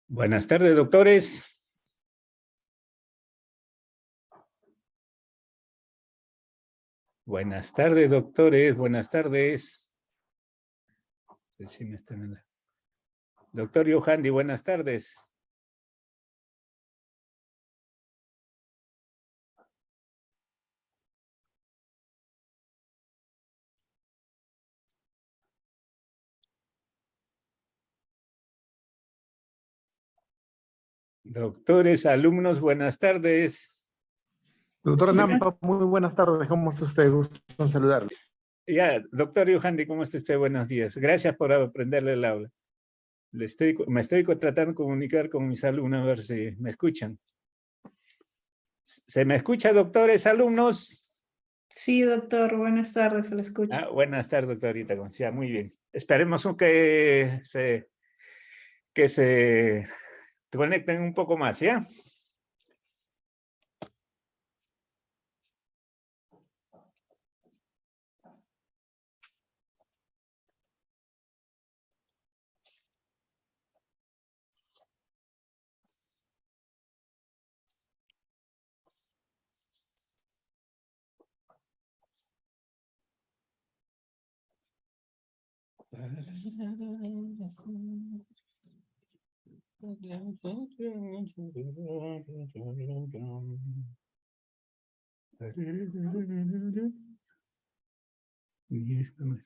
Buenas tardes, doctores. Buenas tardes, doctores. Buenas tardes. Doctor Yohandi, buenas tardes. Doctores, alumnos, buenas tardes. Doctor Nampa, muy buenas tardes. ¿Cómo está usted? Gusto en saludarle. Ya, doctor Yohandi, ¿cómo está usted? Buenos días. Gracias por aprenderle el aula. Me estoy tratando de comunicar con mis alumnos, a ver si me escuchan. ¿Se me escucha, doctores, alumnos? Sí, doctor. Buenas tardes, se le escucha. Buenas tardes, doctorita. Ya, muy bien. Esperemos que se conecten un poco más, ¿ya?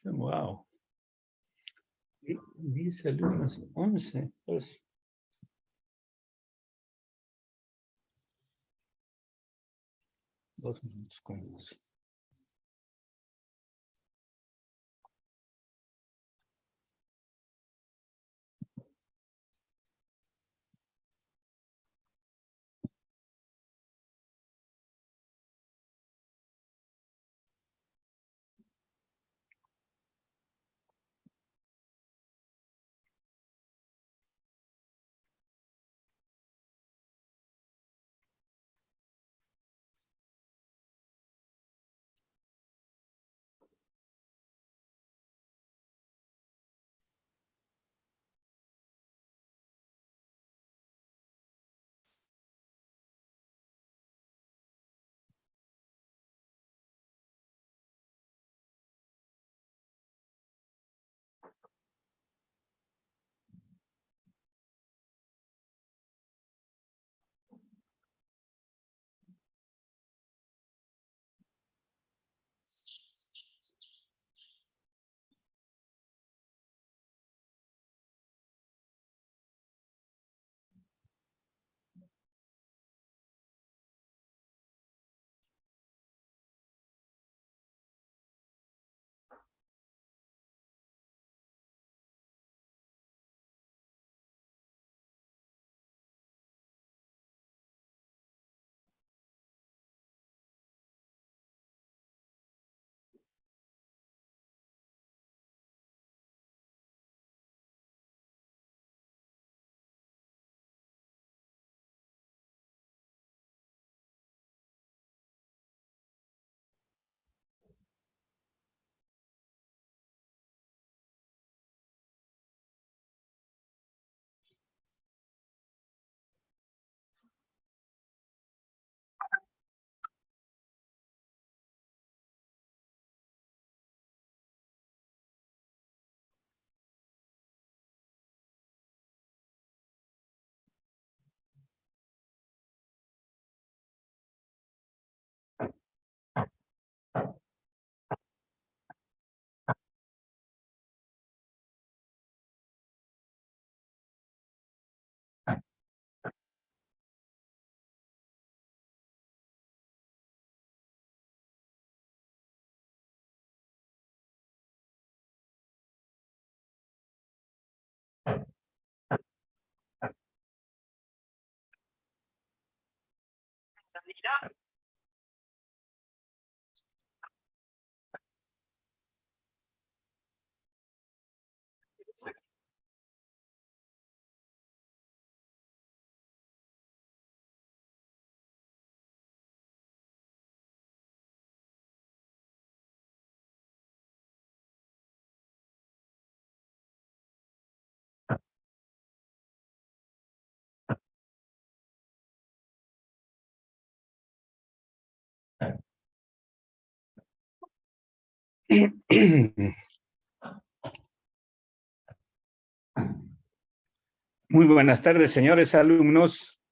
Wow. 10 alumnos, 11. Pues. Dos minutos con 12. Muy buenas tardes, señores alumnos.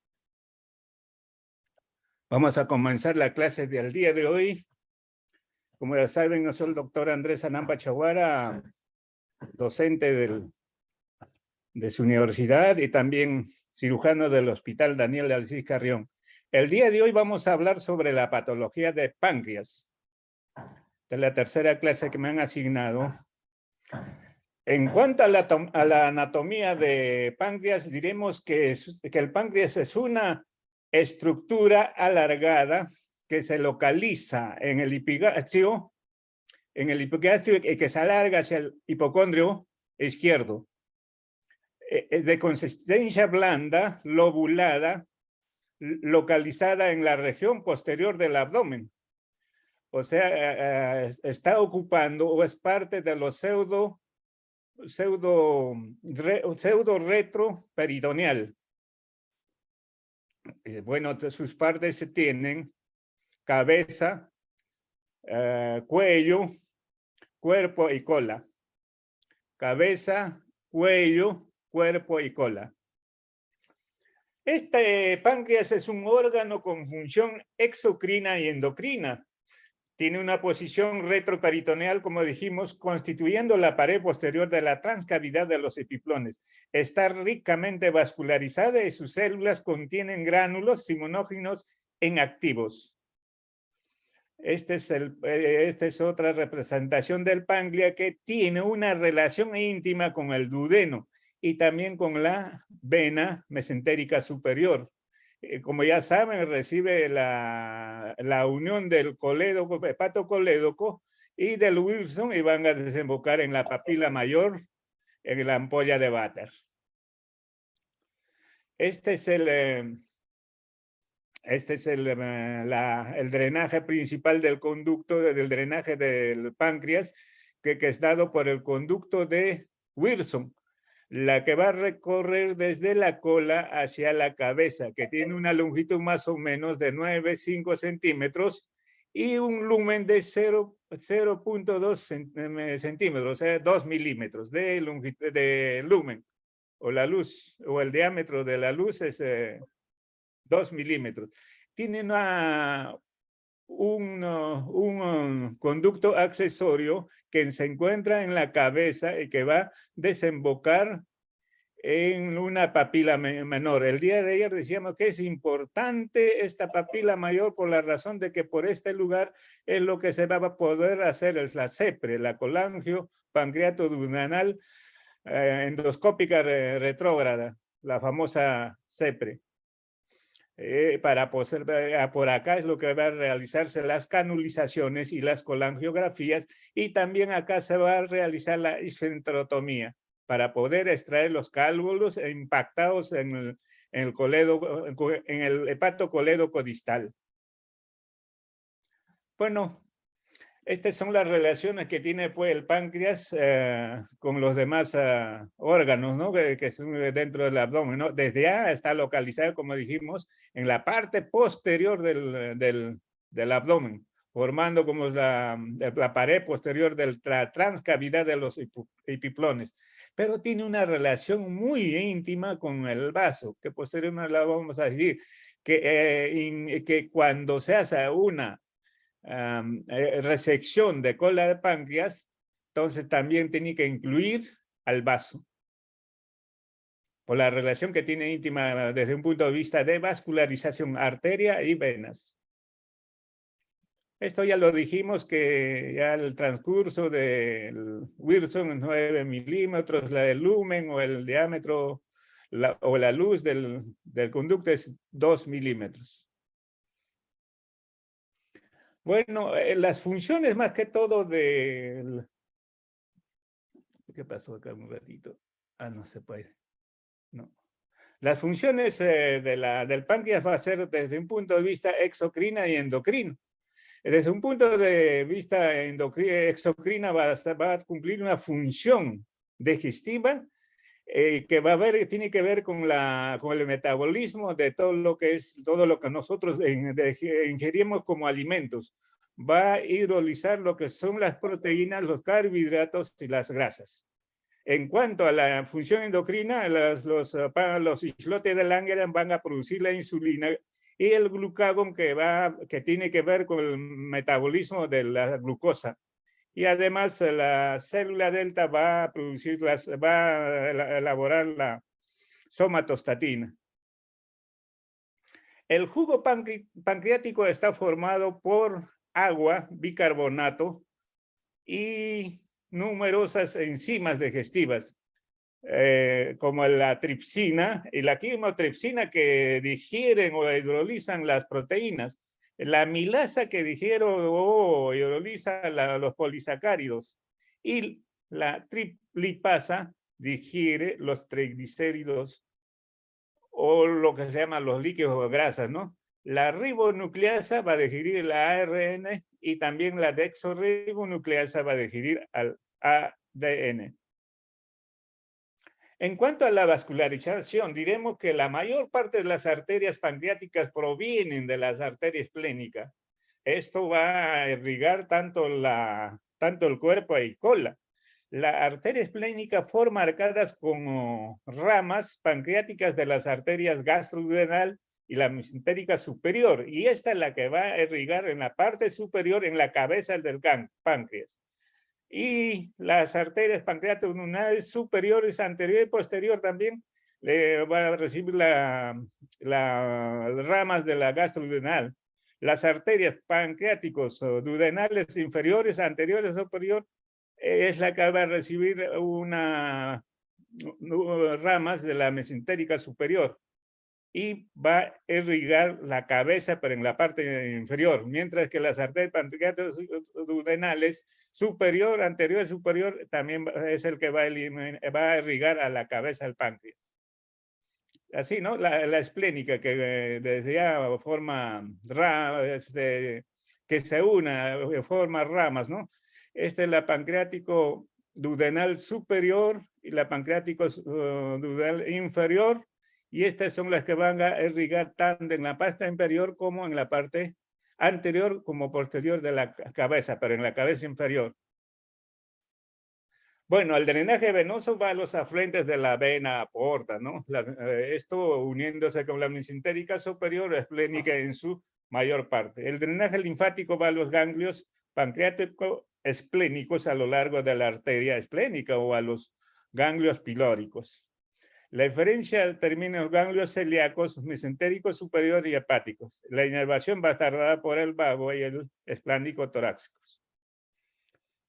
Vamos a comenzar la clase del día de hoy. Como ya saben, yo soy el doctor Andrés Anampa Chaguara, docente de su universidad y también cirujano del Hospital Daniel de Alcides Carrión. El día de hoy vamos a hablar sobre la patología de páncreas. Esta es la tercera clase que me han asignado. En cuanto a la anatomía de páncreas, diremos que el páncreas es una estructura alargada que se localiza en el epigastrio, y que se alarga hacia el hipocondrio izquierdo. Es de consistencia blanda, lobulada, localizada en la región posterior del abdomen. O sea, está ocupando o es parte de los pseudo retroperitoneal. Bueno, sus partes se tienen cabeza, cuello, cuerpo y cola. Cabeza, cuello, cuerpo y cola. Este páncreas es un órgano con función exocrina y endocrina. Tiene una posición retroperitoneal, como dijimos, constituyendo la pared posterior de la transcavidad de los epiplones. Está ricamente vascularizada y sus células contienen gránulos inmunógenos inactivos. Esta es otra representación del páncreas que tiene una relación íntima con el duodeno y también con la vena mesentérica superior. Como ya saben, recibe la unión del colédoco, hepatocolédoco y del Wilson y van a desembocar en la papila mayor, en la ampolla de Vater. Este es el drenaje principal del conducto, del drenaje del páncreas, que es dado por el conducto de Wilson, la que va a recorrer desde la cola hacia la cabeza, que tiene una longitud más o menos de 9,5 centímetros y un lumen de 0,2 centímetros, o sea, 2 milímetros de longitud de lumen, o la luz, o el diámetro de la luz es 2 milímetros. Tiene un conducto accesorio que se encuentra en la cabeza y que va a desembocar en una papila menor. El día de ayer decíamos que es importante esta papila mayor por la razón de que por este lugar es lo que se va a poder hacer la CEPRE, la colangio pancreatoduodenal endoscópica retrógrada, la famosa CEPRE. Por acá es lo que va a realizarse las canulizaciones y las colangiografías, y también acá se va a realizar la esfenterotomía para poder extraer los cálculos impactados en el hepatocolédoco distal. Bueno, estas son las relaciones que tiene pues, el páncreas con los demás órganos, ¿no? que son dentro del abdomen, ¿no? Desde A está localizado, como dijimos, en la parte posterior del abdomen, formando como la pared posterior de la transcavidad de los epiplones. Pero tiene una relación muy íntima con el vaso, que posteriormente la vamos a decir, que cuando se hace una resección de cola de páncreas, entonces también tiene que incluir al vaso, por la relación que tiene íntima desde un punto de vista de vascularización, arteria y venas. Esto ya lo dijimos, que ya el transcurso del Wilson es 9 milímetros, la del lumen o el diámetro o la luz del conducto es 2 milímetros. Bueno, las funciones más que todo del... ¿Qué pasó acá un ratito? Ah, no se puede. No. Las funciones del páncreas va a ser desde un punto de vista exocrina y endocrino. Desde un punto de vista exocrina va a cumplir una función digestiva que tiene que ver con el metabolismo de todo lo que nosotros ingerimos como alimentos. va a hidrolizar lo que son las proteínas, los carbohidratos y las grasas. En cuanto a la función endocrina, los islotes de Langerhans van a producir la insulina y el glucagón que tiene que ver con el metabolismo de la glucosa. Y además la célula delta va a elaborar la somatostatina. El jugo pancreático está formado por agua, bicarbonato y numerosas enzimas digestivas, como la tripsina y la quimotripsina que digieren o hidrolizan las proteínas, la amilasa que digiere o hidroliza los polisacáridos y la lipasa digiere los triglicéridos o lo que se llaman los líquidos o grasas, ¿no? La ribonucleasa va a digerir el ARN y también la desoxirribonucleasa va a digerir al ADN. En cuanto a la vascularización, diremos que la mayor parte de las arterias pancreáticas provienen de las arterias esplénicas. Esto va a irrigar tanto el cuerpo y cola. La arteria esplénica forma arcadas como ramas pancreáticas de las arterias gastroduodenal y la mesentérica superior, y esta es la que va a irrigar en la parte superior, en la cabeza del páncreas. Y las arterias pancreato-duodenales superiores, anterior y posterior también, va a recibir las ramas de la gastroduodenal. Las arterias pancreáticos duodenales inferiores, anteriores y superior, es la que va a recibir ramas de la mesentérica superior y va a irrigar la cabeza, pero en la parte inferior, mientras que las arterias pancreáticas duodenales superior, anterior y superior también es el que va a irrigar a la cabeza del páncreas. Así, ¿no? La esplénica que decía forma que se una, forma ramas, ¿no? Esta es la pancreático duodenal superior y la pancreático duodenal inferior, y estas son las que van a irrigar tanto en la parte inferior como en la parte anterior como posterior de la cabeza, pero en la cabeza inferior. Bueno, el drenaje venoso va a los afluentes de la vena porta, ¿no? Esto uniéndose con la mesentérica superior esplénica en su mayor parte. El drenaje linfático va a los ganglios pancreáticos esplénicos a lo largo de la arteria esplénica o a los ganglios pilóricos. La diferencia termina en los ganglios celíacos, mesentéricos superior y hepáticos. La inervación va a estar dada por el vago y el esplánico torácicos.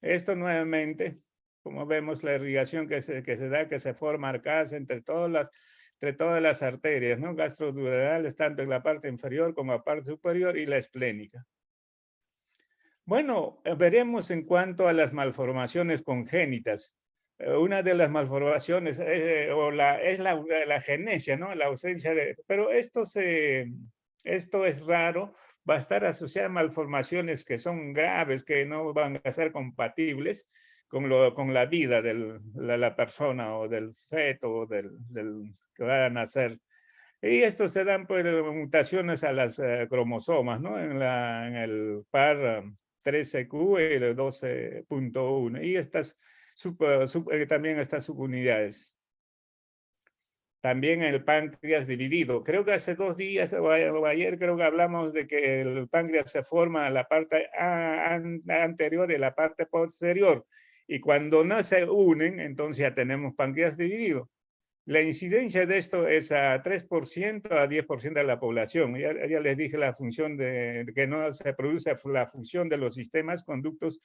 Esto nuevamente, como vemos, la irrigación que se forma arcadas entre todas las arterias, ¿no? Gastroduodenales, tanto en la parte inferior como en la parte superior, y la esplénica. Bueno, veremos en cuanto a las malformaciones congénitas. Una de las malformaciones es la genesia, ¿no? La ausencia de... Pero esto es raro, va a estar asociada a malformaciones que son graves, que no van a ser compatibles con la vida de la persona o del feto o del que va a nacer. Y esto se dan por mutaciones a las cromosomas, ¿no? En el par 13Q y el 12.1. Y estas también estas subunidades. También el páncreas dividido. Creo que hace 2 días o ayer creo que hablamos de que el páncreas se forma en la parte anterior y la parte posterior. Y cuando no se unen, entonces ya tenemos páncreas dividido. La incidencia de esto es a 3% a 10% de la población. Ya les dije la función de que no se produce la función de los sistemas conductos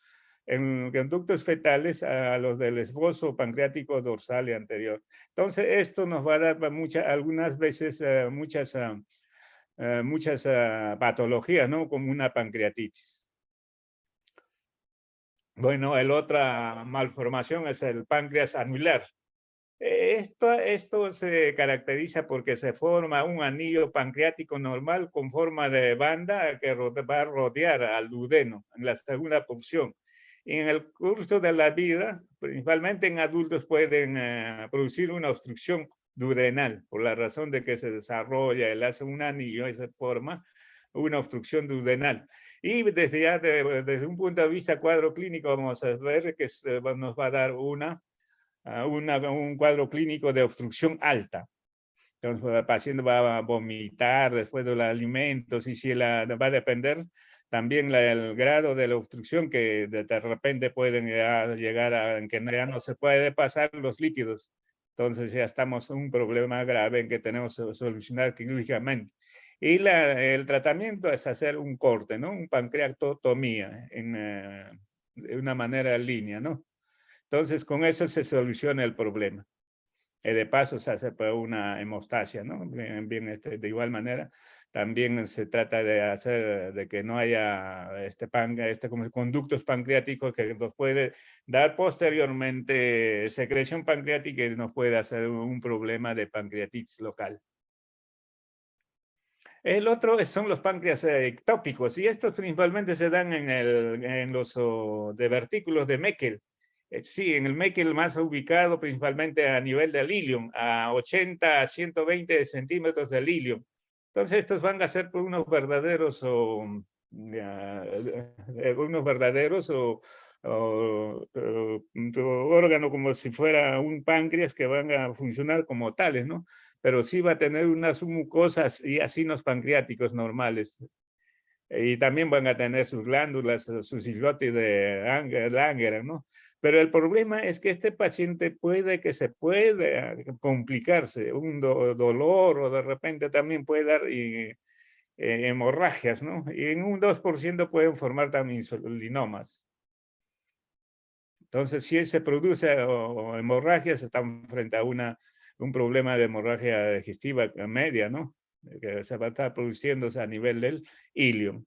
fetales a los del esbozo pancreático dorsal y anterior. Entonces, esto nos va a dar algunas veces muchas patologías, ¿no? Como una pancreatitis. Bueno, la otra malformación es el páncreas anular. Esto se caracteriza porque se forma un anillo pancreático normal con forma de banda que va a rodear al duodeno en la segunda porción. Y en el curso de la vida, principalmente en adultos, pueden producir una obstrucción duodenal por la razón de que se desarrolla, él hace un anillo y se forma una obstrucción duodenal. Y desde un punto de vista cuadro clínico vamos a ver que nos va a dar un cuadro clínico de obstrucción alta. Entonces el paciente va a vomitar después de los alimentos y si va a depender también el grado de la obstrucción que de repente pueden llegar a en que ya no se puede pasar los líquidos. Entonces ya estamos en un problema grave en que tenemos que solucionar quirúrgicamente. Y el tratamiento es hacer un corte, ¿no? Un pancreatomía de una manera en línea, ¿no? Entonces con eso se soluciona el problema. De paso se hace una hemostasia, ¿no? De igual manera, también se trata de hacer de que no haya como conductos pancreáticos que nos puede dar posteriormente secreción pancreática y nos puede hacer un problema de pancreatitis local. El otro son los páncreas ectópicos y estos principalmente se dan en los divertículos de Meckel. Sí, en el Meckel más ubicado principalmente a nivel del ilium, a 80 a 120 centímetros del ilium. Entonces estos van a ser unos verdaderos órganos como si fuera un páncreas que van a funcionar como tales, ¿no? Pero sí va a tener unas mucosas y acinos pancreáticos normales. Y también van a tener sus glándulas, sus islotes de Langer, ¿no? Pero el problema es que este paciente puede complicarse, un dolor o de repente también puede dar hemorragias, ¿no? Y en un 2% pueden formar también insulinomas. Entonces, si se produce hemorragias, estamos frente a un problema de hemorragia digestiva media, ¿no? Que se va a estar produciéndose a nivel del ilium.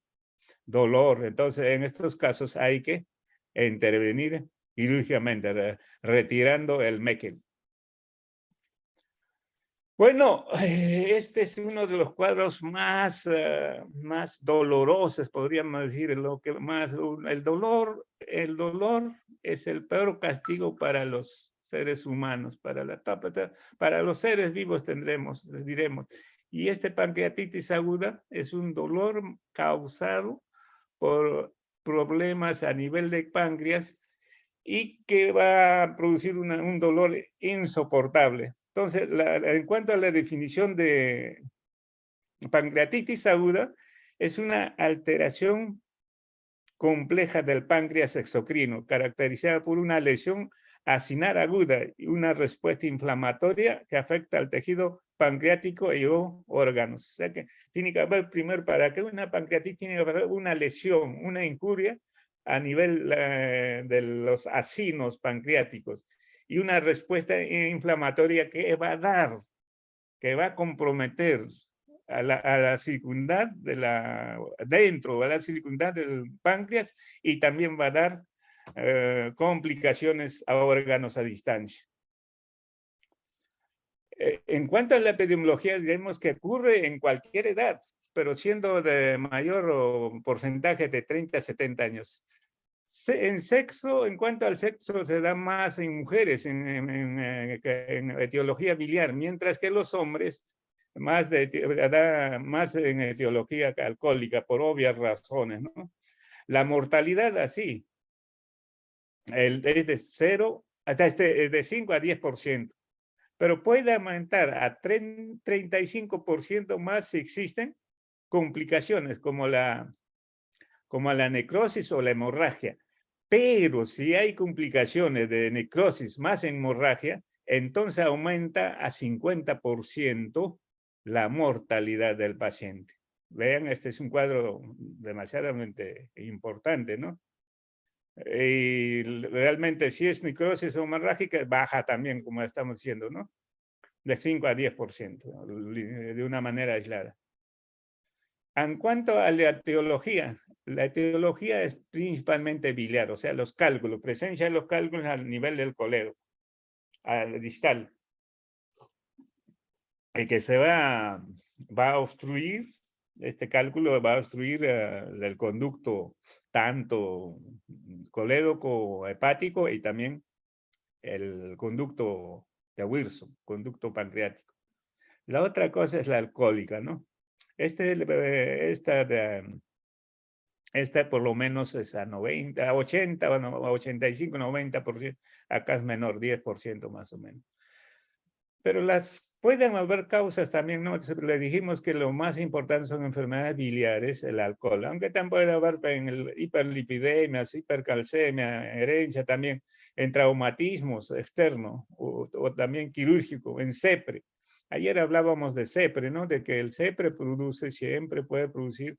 Dolor. Entonces, en estos casos hay que intervenir quirúrgicamente, retirando el Meckel. Bueno, este es uno de los cuadros más dolorosos, podríamos decir, el dolor es el peor castigo para los seres humanos, para los seres vivos diremos. Y este pancreatitis aguda es un dolor causado por problemas a nivel de páncreas y que va a producir un dolor insoportable. Entonces, en cuanto a la definición de pancreatitis aguda, es una alteración compleja del páncreas exocrino, caracterizada por una lesión acinar aguda y una respuesta inflamatoria que afecta al tejido pancreático y órganos. O sea que tiene que haber, primero, para que una pancreatitis tiene que haber una lesión, una injuria a nivel de los acinos pancreáticos y una respuesta inflamatoria que va a comprometer a la circundad dentro, a la circundad del páncreas y también va a dar complicaciones a órganos a distancia. En cuanto a la epidemiología, diremos que ocurre en cualquier edad, pero siendo de mayor porcentaje de 30 a 70 años. En cuanto al sexo, se da más en mujeres, en etiología biliar, mientras que los hombres más en etiología alcohólica, por obvias razones, ¿no? La mortalidad así, es de 5 a 10%, pero puede aumentar a 35% más si existen complicaciones como la necrosis o la hemorragia. Pero si hay complicaciones de necrosis más hemorragia, entonces aumenta a 50% la mortalidad del paciente. Vean, este es un cuadro demasiadamente importante, ¿no? Y realmente si es necrosis hemorrágica, baja también, como estamos diciendo, ¿no? De 5 a 10%, de una manera aislada. En cuanto a la etiología es principalmente biliar, o sea, los cálculos, presencia de los cálculos al nivel del coledo, al distal, el que se va a obstruir, este cálculo va a obstruir el conducto tanto colédoco hepático y también el conducto de Wilson, conducto pancreático. La otra cosa es la alcohólica, ¿no? Esta Esta por lo menos es a 90, a 80, a 85, 90%. Acá es menor, 10% más o menos. Pero pueden haber causas también, ¿no? Le dijimos que lo más importante son enfermedades biliares, el alcohol, aunque también puede haber en el hiperlipidemia, hipercalcemia, herencia también, en traumatismos externos o también quirúrgico, en CEPRE. Ayer hablábamos de CEPRE, ¿no? De que el CEPRE siempre puede producir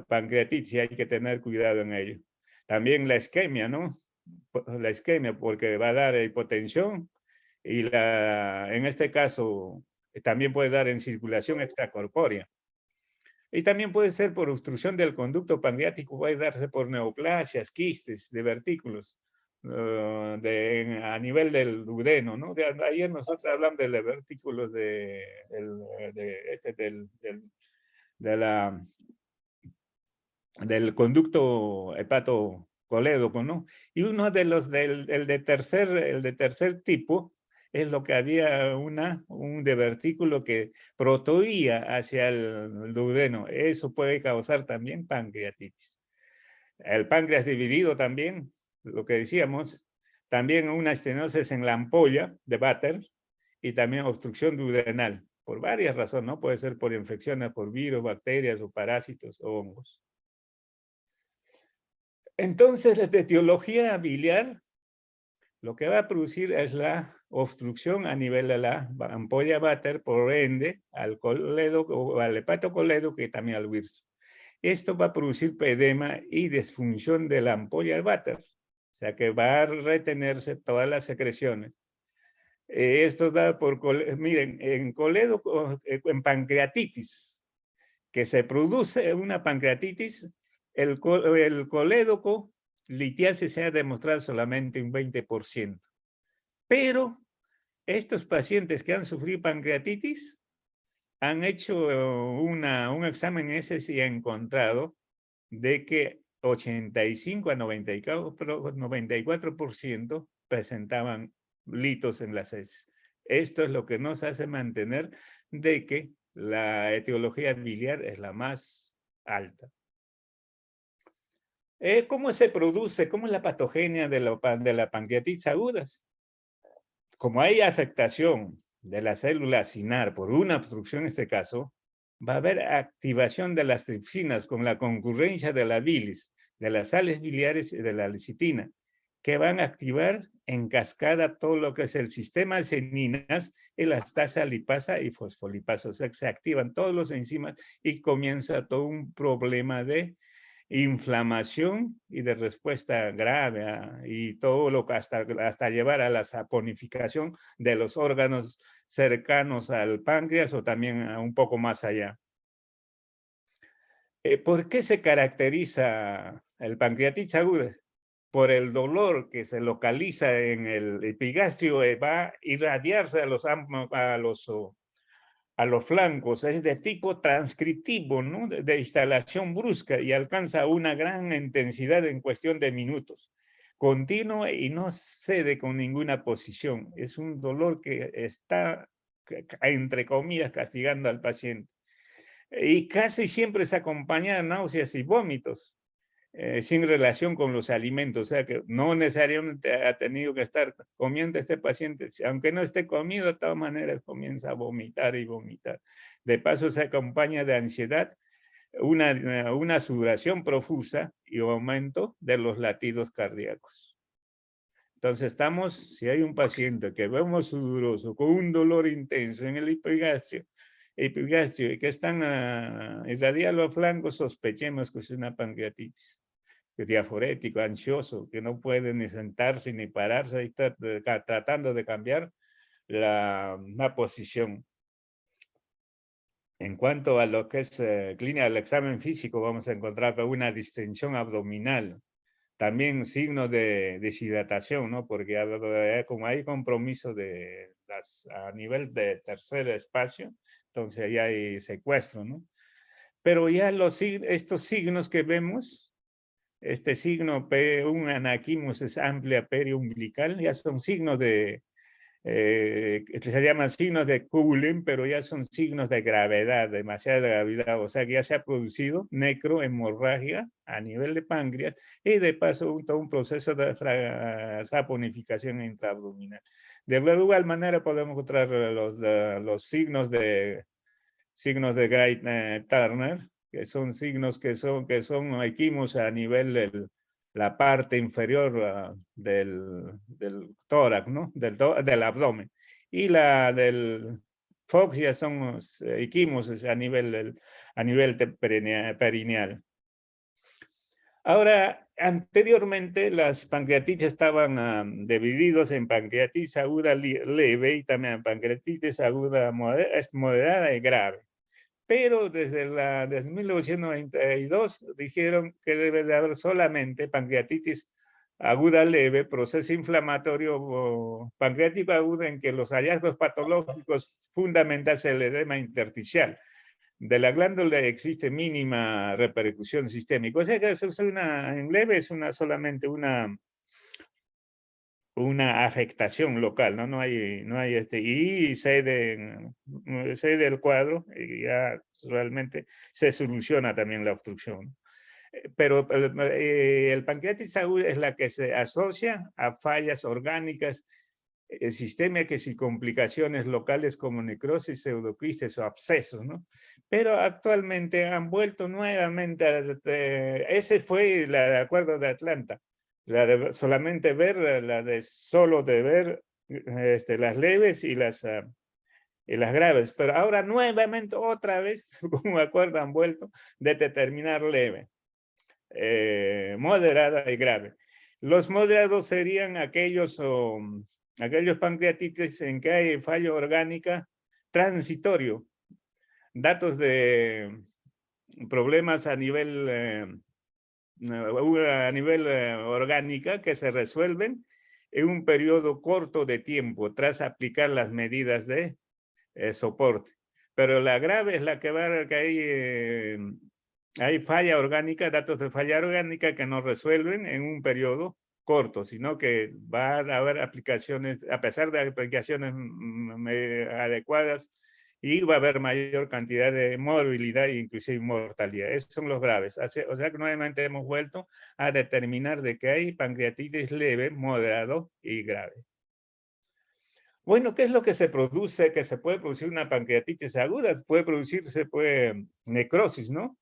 pancreatitis y hay que tener cuidado en ello. También la isquemia, ¿no? La isquemia porque va a dar hipotensión y en este caso también puede dar en circulación extracorpórea. Y también puede ser por obstrucción del conducto pancreático, puede darse por neoplasias, quistes, divertículos a nivel del duodeno, ¿no? Ayer nosotros hablamos de divertículos del conducto hepatocolédoco, ¿no? Y uno de los el de tercer tipo es lo que había un divertículo que protoía hacia el duodeno. Eso puede causar también pancreatitis. El páncreas dividido también, lo que decíamos, también una estenosis en la ampolla de Vater y también obstrucción duodenal, por varias razones, ¿no? Puede ser por infecciones por virus, bacterias o parásitos o hongos. Entonces, la etiología biliar lo que va a producir es la obstrucción a nivel de la ampolla Vater, por ende, al colédoco o al hepatocolédoco y también al huirso. Esto va a producir edema y disfunción de la ampolla Vater, o sea que va a retenerse todas las secreciones. Esto da por, miren, en pancreatitis, que se produce una pancreatitis, el colédoco litiasis se ha demostrado solamente un 20%. Pero estos pacientes que han sufrido pancreatitis han hecho un examen ese y han encontrado de que 85 a 94% presentaban litos en las heces. Esto es lo que nos hace mantener de que la etiología biliar es la más alta. ¿Cómo se produce? ¿Cómo es la patogenia de la pancreatitis agudas? Como hay afectación de la célula cinar por una obstrucción en este caso, va a haber activación de las tripsinas con la concurrencia de la bilis, de las sales biliares y de la lecitina, que van a activar en cascada todo lo que es el sistema de seninas, elastasa, lipasa y fosfolipasa. O sea, que se activan todos los enzimas y comienza todo un problema de inflamación y de respuesta grave y todo lo que hasta llevar a la saponificación de los órganos cercanos al páncreas o también un poco más allá. ¿Por qué se caracteriza el pancreatitis aguda? Por el dolor que se localiza en el epigastrio, va a irradiarse a los flancos, es de tipo transcriptivo, ¿no? De instalación brusca y alcanza una gran intensidad en cuestión de minutos. Continuo y no cede con ninguna posición. Es un dolor que está, entre comillas, castigando al paciente. Y casi siempre se acompaña de náuseas y vómitos. Sin relación con los alimentos, o sea que no necesariamente ha tenido que estar comiendo este paciente, aunque no esté comido, de todas maneras comienza a vomitar y vomitar. De paso se acompaña de ansiedad, una sudoración profusa y aumento de los latidos cardíacos. Entonces si hay un paciente que vemos sudoroso, con un dolor intenso en el epigastrio y que están irradiando los flancos, sospechemos que es una pancreatitis. Diaforético, ansioso, que no puede ni sentarse ni pararse, y está tratando de cambiar la posición. En cuanto a lo que es clínica del examen físico, vamos a encontrar una distensión abdominal, también signos de deshidratación, ¿no? Porque como hay compromiso a nivel de tercer espacio, entonces ya hay secuestro, ¿no? Pero ya estos signos que vemos, este signo, un anaquimus es amplia periumbilical, ya son signos de se llaman signos de Cullen, pero ya son signos de gravedad, demasiada gravedad, o sea que ya se ha producido necrohemorragia a nivel de páncreas y de paso todo un proceso de saponificación intraabdominal. De igual manera podemos encontrar los signos de Gray-Turner, que son signos que son equimos a nivel del la parte inferior del tórax, ¿no? Del abdomen. Y la del Fox ya son equimos a nivel perineal. Ahora, anteriormente las pancreatitis estaban divididos en pancreatitis aguda leve y también pancreatitis aguda moderada y grave. Pero desde 1992 dijeron que debe de haber solamente pancreatitis aguda leve, proceso inflamatorio pancreático agudo en que los hallazgos patológicos fundamentales el edema intersticial. De la glándula existe mínima repercusión sistémica. O sea que en leve es solamente una afectación local, ¿no? No hay y cede el cuadro y ya realmente se soluciona también la obstrucción. Pero el pancreatitis aguda es la que se asocia a fallas orgánicas sistémicas y complicaciones locales como necrosis, pseudoquistes o abscesos, ¿no? Pero actualmente han vuelto nuevamente, ese fue el acuerdo de Atlanta, solamente ver, solo de ver las leves y las graves, pero ahora nuevamente otra vez con un acuerdo han vuelto de determinar leve, moderada y grave. Los moderados serían aquellos pancreatitis en que hay falla orgánica transitorio, datos de problemas a nivel orgánica que se resuelven en un periodo corto de tiempo tras aplicar las medidas de soporte. Pero la grave es la que va a ver que hay falla orgánica, datos de falla orgánica que no resuelven en un periodo corto, sino que va a haber aplicaciones, a pesar de aplicaciones adecuadas, y va a haber mayor cantidad de morbilidad e inclusive mortalidad. Esos son los graves. O sea que nuevamente hemos vuelto a determinar de que hay pancreatitis leve, moderado y grave. Bueno, ¿qué es lo que se produce? Que se puede producir una pancreatitis aguda, puede producirse necrosis, ¿no?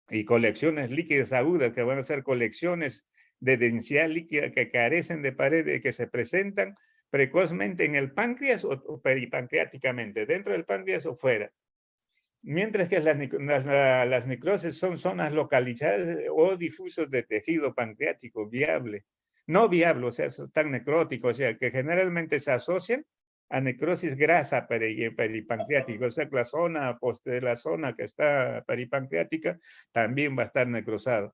Y colecciones líquidas agudas, que van a ser colecciones de densidad líquida que carecen de pared, que se presentan precozmente en el páncreas o peripancreáticamente, dentro del páncreas o fuera. Mientras que las necrosis son zonas localizadas o difusos de tejido pancreático viable. No viable, o sea, tan necrótico, o sea, que generalmente se asocian a necrosis grasa peripancreática, o sea, la zona que está peripancreática también va a estar necrosada.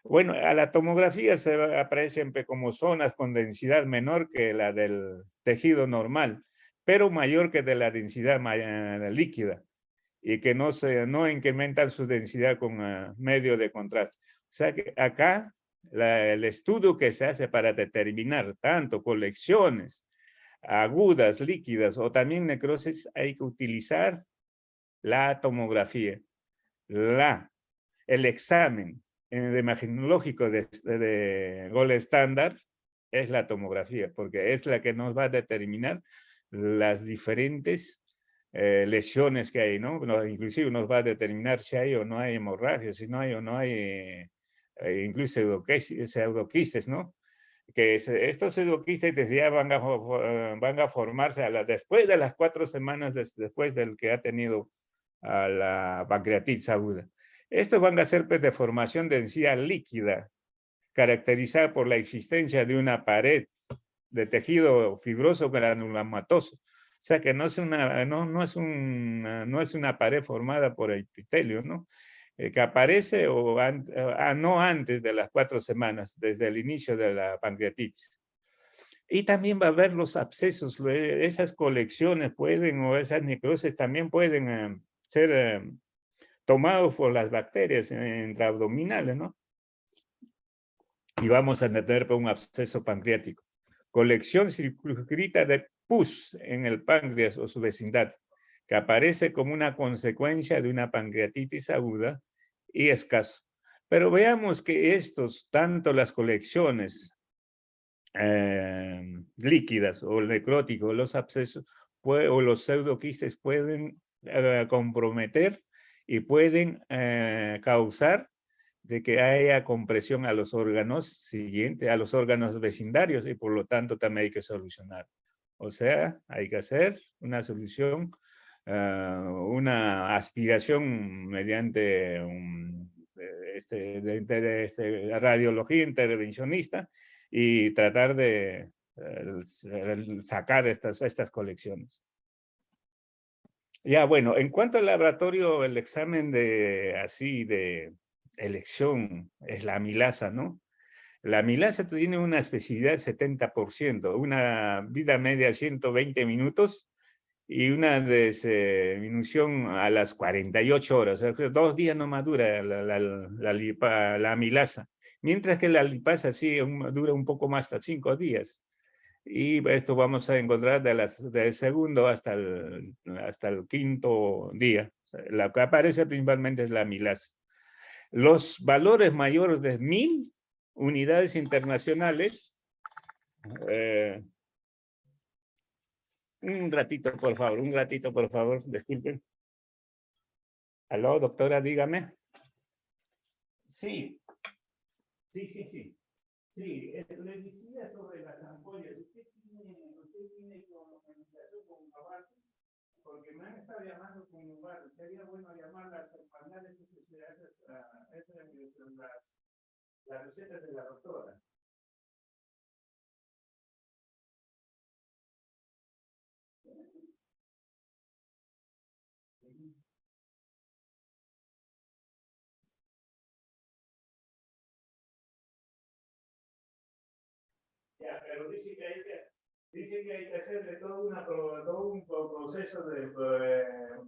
Bueno, a la tomografía se aparecen como zonas con densidad menor que la del tejido normal, pero mayor que de la densidad líquida y que no incrementan su densidad con medio de contraste. O sea que acá el estudio que se hace para determinar tanto colecciones agudas, líquidas o también necrosis, hay que utilizar la tomografía, el examen imagenológico de gold estándar es la tomografía, porque es la que nos va a determinar las diferentes lesiones que hay, ¿no? Inclusive nos va a determinar si hay o no hay hemorragia, si no hay o no hay incluso pseudoquistes, ¿no? Que estos pseudoquistes ya van a formarse después de las 4 semanas después del que ha tenido a la pancreatitis aguda. Estos van a ser de formación de densidad líquida, caracterizada por la existencia de una pared de tejido fibroso granulomatoso. O sea que no es una pared formada por epitelio, ¿no? Que aparece no antes de las 4 semanas, desde el inicio de la pancreatitis. Y también va a haber los abscesos, esas colecciones o esas necrosis también pueden ser tomados por las bacterias intraabdominales, ¿no? Y vamos a tener un absceso pancreático. colección circunscrita de pus en el páncreas o su vecindad, que aparece como una consecuencia de una pancreatitis aguda y escaso. Pero veamos que estos, tanto las colecciones líquidas o necróticos, los abscesos o los pseudoquistes pueden comprometer y pueden causar de que haya compresión a los órganos siguientes, a los órganos vecindarios, y por lo tanto también hay que solucionar. O sea, hay que hacer una solución, una aspiración mediante radiología intervencionista y tratar de sacar estas colecciones. Ya, bueno, en cuanto al laboratorio, el examen de elección es la amilasa, ¿no? La amilasa tiene una especificidad de 70%, una vida media de 120 minutos y una disminución a las 48 horas. O sea, 2 días no madura la amilasa, mientras que la lipasa sí dura un poco más, hasta 5 días. Y esto vamos a encontrar del segundo hasta el 5.º día. Lo que aparece principalmente es la amilasa. Los valores mayores de 1000 unidades internacionales. Un ratito, por favor, disculpen. Aló, doctora, dígame. Sí. Sí, le decía sobre las ampollas. ¿Usted tiene comunicación con Novartis? Porque me han estado llamando con Novartis. Sería bueno llamar las panales, las recetas de la doctora. Ya, pero dice que hay que hacer de todo un proceso de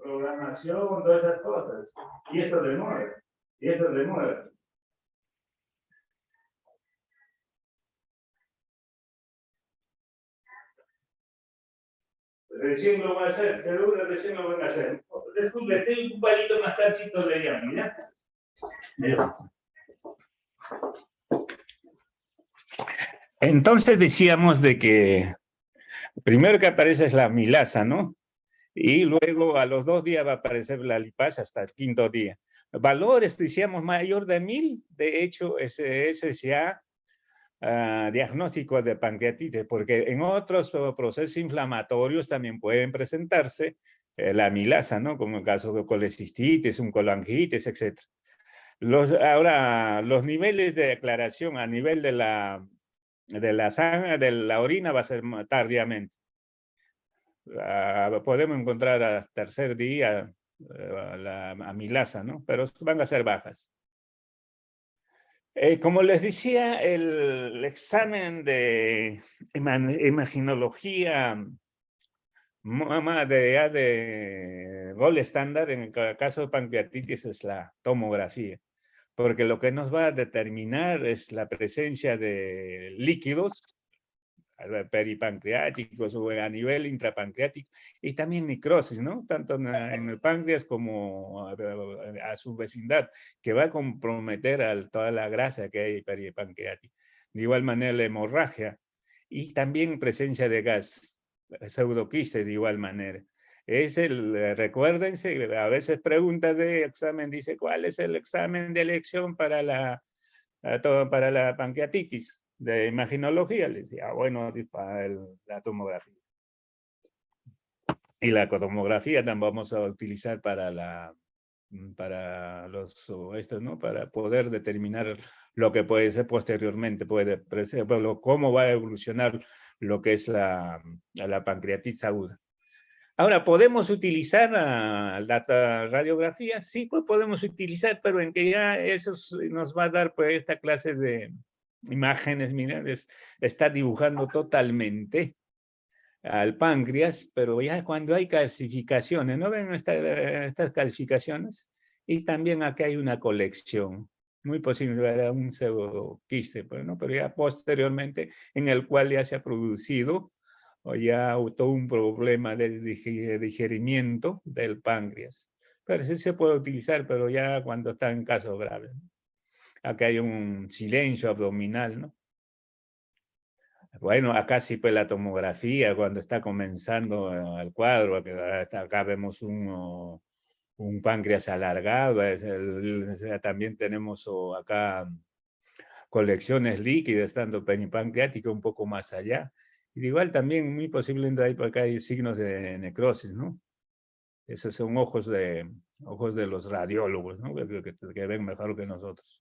programación, todas esas cosas. Y eso demora. Recién lo voy a hacer, seguro recién lo voy a hacer. Disculpe, estoy un palito más calcito le llamo, ¿ya? Entonces decíamos de que primero que aparece es la amilasa, ¿no? Y luego a los 2 días va a aparecer la lipasa hasta el 5.º día. Valores, decíamos, mayor de 1000, de hecho, ese es ya diagnóstico de pancreatitis, porque en otros procesos inflamatorios también pueden presentarse la amilasa, ¿no? Como el caso de colecistitis, un colangitis, etc. Ahora, los niveles de aclaración a nivel de la sangre, de la orina, va a ser tardíamente. Podemos encontrar al 3.er día la amilasa, ¿no? Pero van a ser bajas. Como les decía, el examen de imaginología de gol estándar en el caso de pancreatitis es la tomografía, porque lo que nos va a determinar es la presencia de líquidos peripancreáticos o a nivel intrapancreático, y también necrosis, ¿no? Tanto en el páncreas como a su vecindad, que va a comprometer a toda la grasa que hay peripancreática. De igual manera la hemorragia y también presencia de gas, pseudoquistes de igual manera. Recuérdense, a veces pregunta de examen, dice, ¿cuál es el examen de elección para la pancreatitis? De imaginología, les decía, bueno, para la tomografía. Y la tomografía también vamos a utilizar para ¿no? Para poder determinar lo que puede ser posteriormente, cómo va a evolucionar lo que es la pancreatitis aguda. Ahora, ¿podemos utilizar la radiografía? Sí, pues podemos utilizar, pero en que ya eso nos va a dar pues esta clase de imágenes, miren, está dibujando totalmente al páncreas, pero ya cuando hay calcificaciones, ¿no ven estas calcificaciones? Y también aquí hay una colección. Muy posible era un pseudoquiste, pues, ¿no? Pero ya posteriormente, en el cual ya se ha producido o ya todo un problema de digerimiento del páncreas. Pero sí se puede utilizar, pero ya cuando está en casos graves, ¿no? Acá hay un silencio abdominal, ¿no? Bueno, acá sí pues la tomografía, cuando está comenzando el cuadro, acá vemos un páncreas alargado, también tenemos acá colecciones líquidas, tanto peripancreática un poco más allá. Y igual también muy posiblemente hay por acá hay signos de necrosis, ¿no? Esos son ojos de los radiólogos, ¿no? Que ven mejor que nosotros.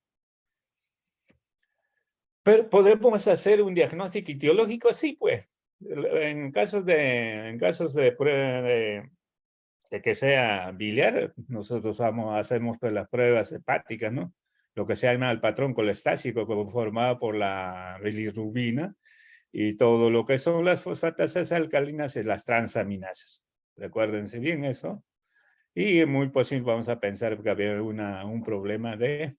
Pero podemos hacer un diagnóstico etiológico, sí, pues. En casos de prueba de que sea biliar, nosotros hacemos pues, las pruebas hepáticas, ¿no? Lo que se llama el patrón colestásico, formado por la bilirrubina y todo lo que son las fosfatasas alcalinas y las transaminasas. Recuérdense bien eso. Y muy posible vamos a pensar que había un problema de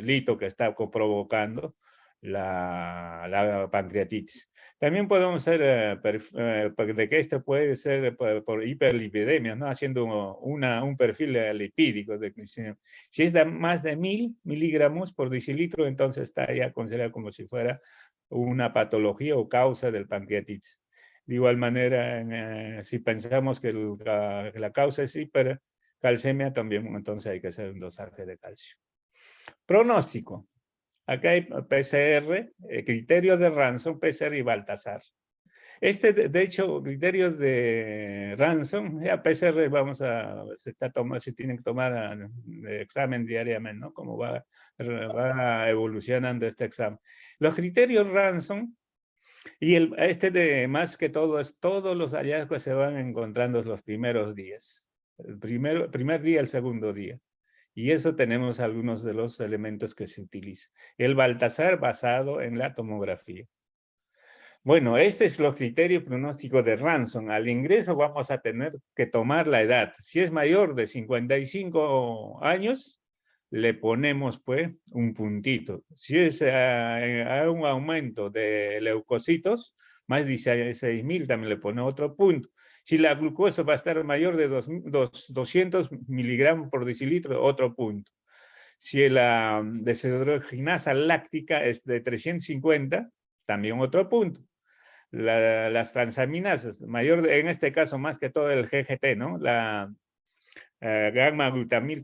lito que está provocando la pancreatitis. También podemos hacer de que esto puede ser por hiperlipidemia, ¿no? Haciendo un perfil lipídico de glicemia. Si es de más de 1000 miligramos por decilitro, entonces está ya considerado como si fuera una patología o causa del pancreatitis. De igual manera, si pensamos que la causa es hipercalcemia, también entonces hay que hacer un dosaje de calcio. Pronóstico. Acá hay PCR, criterios de Ransom, PCR y Baltasar. De hecho, criterios de Ransom, ya PCR se tienen que tomar examen diariamente, ¿no? Como va evolucionando este examen. Los criterios Ransom y más que todo es todos los hallazgos se van encontrando los primeros días. El primer día, el segundo día. Y eso tenemos algunos de los elementos que se utilizan. El Baltasar basado en la tomografía. Bueno, este es los criterios pronósticos de Ransom. Al ingreso vamos a tener que tomar la edad. Si es mayor de 55 años, le ponemos pues un puntito. Si es hay un aumento de leucocitos, más de 16.000, también le pone otro punto. Si la glucosa va a estar mayor de 200 miligramos por decilitro, otro punto. Si la deshidrogenasa láctica es de 350, también otro punto. Las transaminasas, en este caso más que todo el GGT, ¿no? La gamma glutamil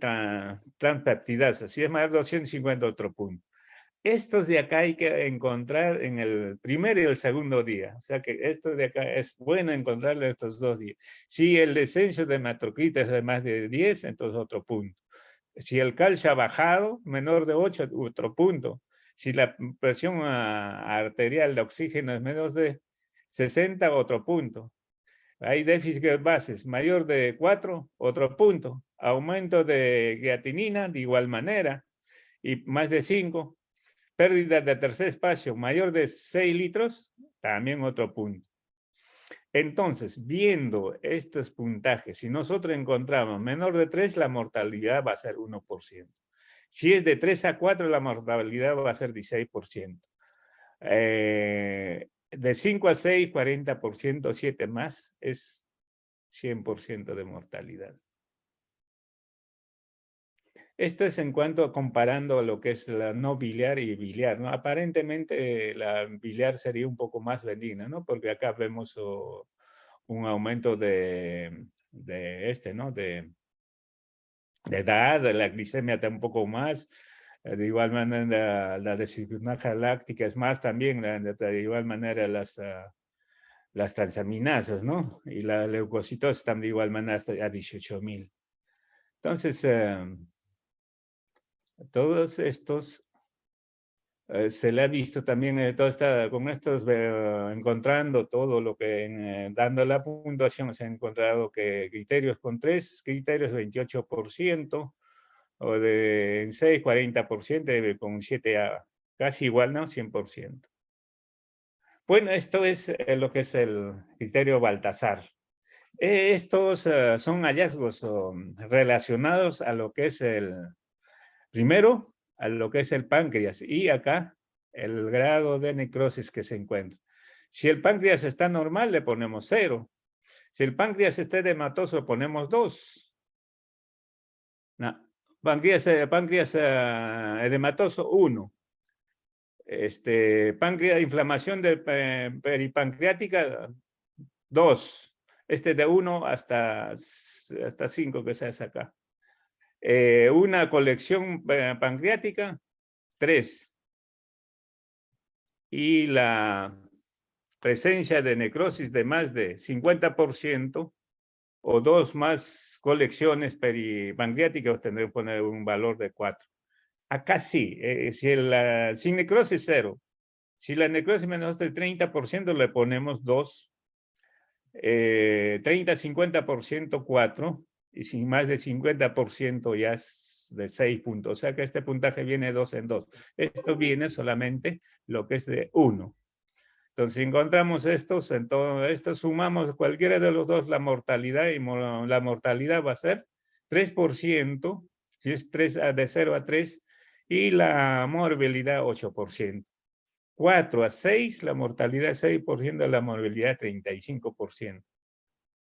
transpeptidasa, si es mayor de 250, otro punto. Estos de acá hay que encontrar en el primer y el segundo día. O sea que esto de acá es bueno encontrarlo estos 2 días. Si el descenso de hematocrita es de más de 10, entonces otro punto. Si el calcio ha bajado, menor de 8, otro punto. Si la presión arterial de oxígeno es menos de 60, otro punto. Hay déficit de bases mayor de 4, otro punto. Aumento de creatinina, de igual manera, y más de 5. Pérdida de tercer espacio mayor de 6 litros, también otro punto. Entonces, viendo estos puntajes, si nosotros encontramos menor de 3, la mortalidad va a ser 1%. Si es de 3 a 4, la mortalidad va a ser 16%. De 5 a 6, 40%, 7 más, es 100% de mortalidad. Esto es en cuanto a comparando lo que es la no biliar y biliar, ¿no? Aparentemente la biliar sería un poco más benigna, ¿no? Porque acá vemos un aumento de ¿no? De edad, de la glicemia está un poco más. De igual manera, la deshidrogenasa láctica es más también, de igual manera las transaminasas, ¿no? Y la leucocitosis también de igual manera hasta a 18.000. Entonces, todos estos se le ha visto también, con estos, encontrando todo lo que, dando la puntuación, se ha encontrado que criterios con 3 criterios, 28%, o en 6, 40%, con 7, casi igual, ¿no? 100%. Bueno, esto es lo que es el criterio Baltasar. Estos son hallazgos relacionados a lo que es primero, a lo que es el páncreas y acá el grado de necrosis que se encuentra. Si el páncreas está normal, le ponemos 0. Si el páncreas está edematoso, le ponemos 2. No. Páncreas edematoso, 1. Páncreas, inflamación de peripancreática, 2. De 1 hasta 5 que se hace acá. Una colección pancreática, 3. Y la presencia de necrosis de más de 50% o 2 más colecciones peripancreáticas, tendré que poner un valor de 4. Acá sí, sin necrosis 0. Si la necrosis menos del 30%, le ponemos 2. 30-50%, 4. Y sin más del 50% ya es de 6 puntos. O sea que este puntaje viene 2 en 2. Esto viene solamente lo que es de 1. Entonces, si encontramos estos, entonces sumamos cualquiera de los dos la mortalidad, y la mortalidad va a ser 3%, si es 3 de 0 a 3, y la morbilidad 8%. 4 a 6, la mortalidad 6%, la morbilidad 35%.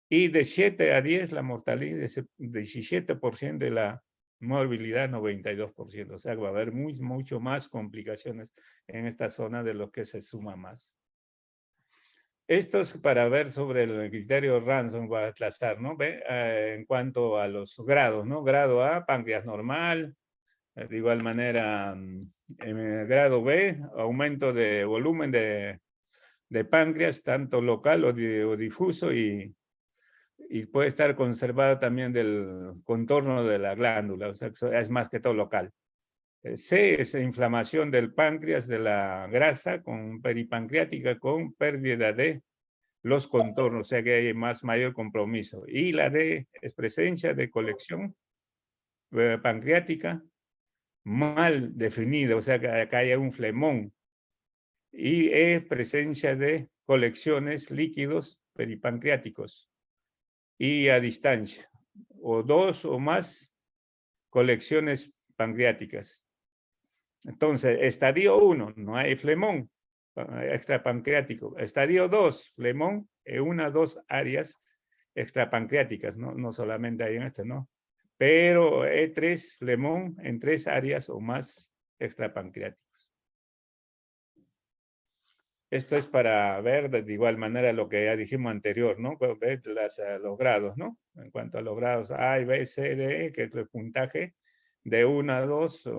Y de 7 a 10, la mortalidad es 17%, de la morbilidad 92%. O sea, va a haber mucho más complicaciones en esta zona de lo que se suma más. Esto es para ver sobre el criterio Ransom, va a trazar, ¿no? En cuanto a los grados, ¿no? Grado A, páncreas normal. De igual manera, en el grado B, aumento de volumen de páncreas, tanto local o difuso, y puede estar conservado también del contorno de la glándula, o sea, es más que todo local. C es inflamación del páncreas, de la grasa con peripancreática, con pérdida de los contornos, o sea que hay mayor compromiso. Y la D es presencia de colección pancreática mal definida, o sea que acá hay un flemón. Y E, presencia de colecciones líquidos peripancreáticos y a distancia, o 2 o más colecciones pancreáticas. Entonces, estadio 1, no hay flemón extrapancreático. Estadio 2, flemón en 1 o 2 áreas extrapancreáticas, no solamente hay en este, ¿no? Pero E3, flemón en 3 áreas o más extrapancreáticos. Esto es para ver de igual manera lo que ya dijimos anterior, ¿no? Ver los grados, ¿no? En cuanto a los grados A, B, C, D, que es el puntaje de 1 a 2,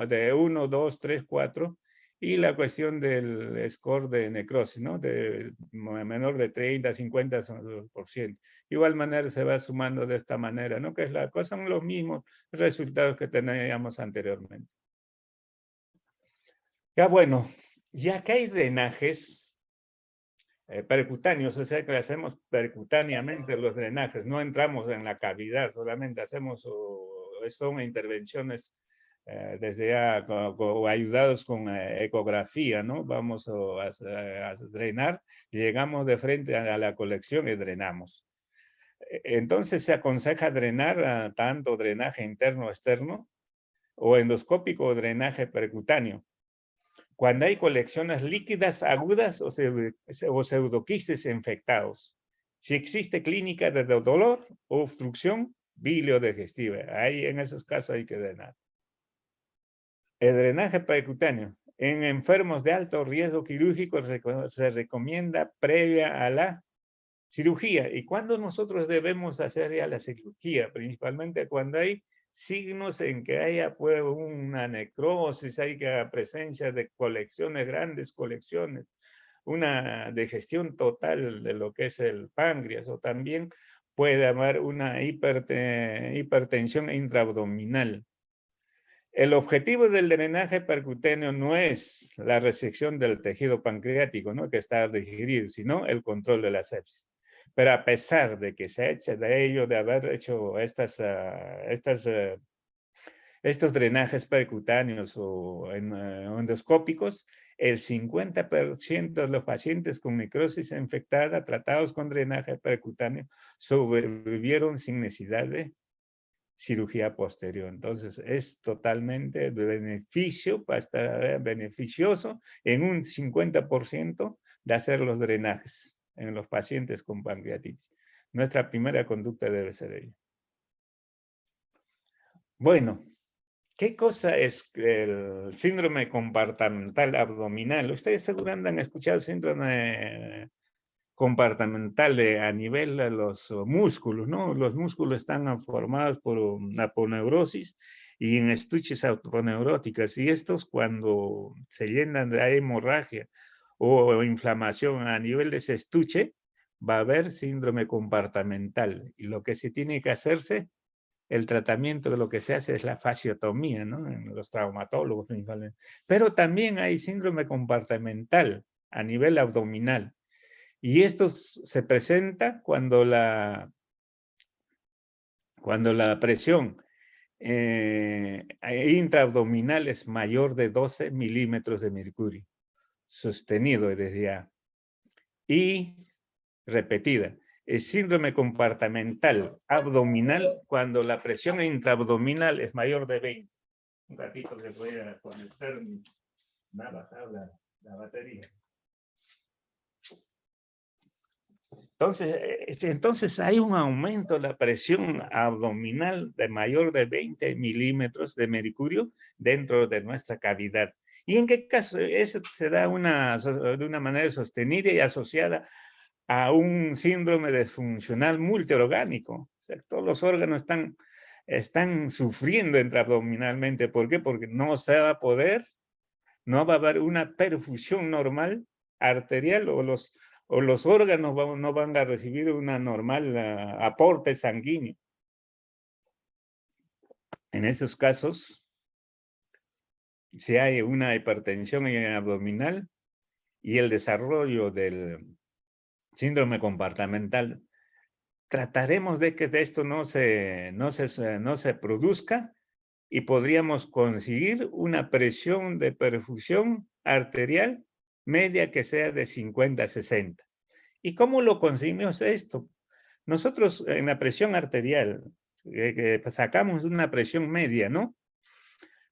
de 1, 2, 3, 4, y la cuestión del score de necrosis, ¿no? De menor de 30, 50%. Igual manera se va sumando de esta manera, ¿no? Que es la cosa, son los mismos resultados que teníamos anteriormente. Ya bueno. Ya que hay drenajes percutáneos, o sea que hacemos percutáneamente los drenajes, no entramos en la cavidad, solamente hacemos, son intervenciones desde ya, o ayudados con ecografía, ¿no? Vamos a drenar, llegamos de frente a la colección y drenamos. Entonces se aconseja drenar tanto drenaje interno o externo, o endoscópico o drenaje percutáneo. Cuando hay colecciones líquidas agudas o pseudoquistes infectados. Si existe clínica de dolor o obstrucción biliodigestiva, ahí en esos casos hay que drenar. El drenaje percutáneo. En enfermos de alto riesgo quirúrgico se recomienda previa a la cirugía. ¿Y cuándo nosotros debemos hacer ya la cirugía? Principalmente cuando hay signos en que haya pues, una necrosis, hay presencia de colecciones, grandes colecciones, una digestión total de lo que es el páncreas, o también puede haber una hipertensión intraabdominal. El objetivo del drenaje percutáneo no es la resección del tejido pancreático, ¿no? Que está digerido, sino el control de la sepsis. Pero a pesar de que se ha hecho de ello, de haber hecho estos drenajes percutáneos o endoscópicos, el 50% de los pacientes con necrosis infectada tratados con drenaje percutáneo sobrevivieron sin necesidad de cirugía posterior. Entonces, es totalmente de beneficio, para estar beneficioso en un 50% de hacer los drenajes en los pacientes con pancreatitis. Nuestra primera conducta debe ser ella. Bueno, ¿qué cosa es el síndrome compartimental abdominal? Ustedes seguramente han escuchado el síndrome compartimental a nivel de los músculos, ¿no? Los músculos están formados por una aponeurosis y en estuches aponeuróticas. Y estos, cuando se llenan de hemorragia o inflamación a nivel de ese estuche, va a haber síndrome compartimental. Y lo que se tiene que hacerse, el tratamiento de lo que se hace es la fasciotomía, ¿no? En los traumatólogos principalmente. Pero también hay síndrome compartimental a nivel abdominal. Y esto se presenta cuando la presión intraabdominal es mayor de 12 milímetros de mercurio, sostenido desde ya. Y repetida. El síndrome compartimental abdominal cuando la presión intraabdominal es mayor de 20. Un ratito les voy a conectar la batería. Entonces hay un aumento de la presión abdominal de mayor de 20 milímetros de mercurio dentro de nuestra cavidad. ¿Y en qué caso? Eso se da de una manera sostenida y asociada a un síndrome disfuncional multiorgánico. O sea, todos los órganos están sufriendo intraabdominalmente. ¿Por qué? Porque no se va a poder, no va a haber una perfusión normal arterial o los órganos no van a recibir una normal aporte sanguíneo. En esos casos, si hay una hipertensión abdominal y el desarrollo del síndrome compartimental, trataremos de que esto no se produzca y podríamos conseguir una presión de perfusión arterial media que sea de 50 a 60. ¿Y cómo lo conseguimos esto? Nosotros en la presión arterial sacamos una presión media, ¿no?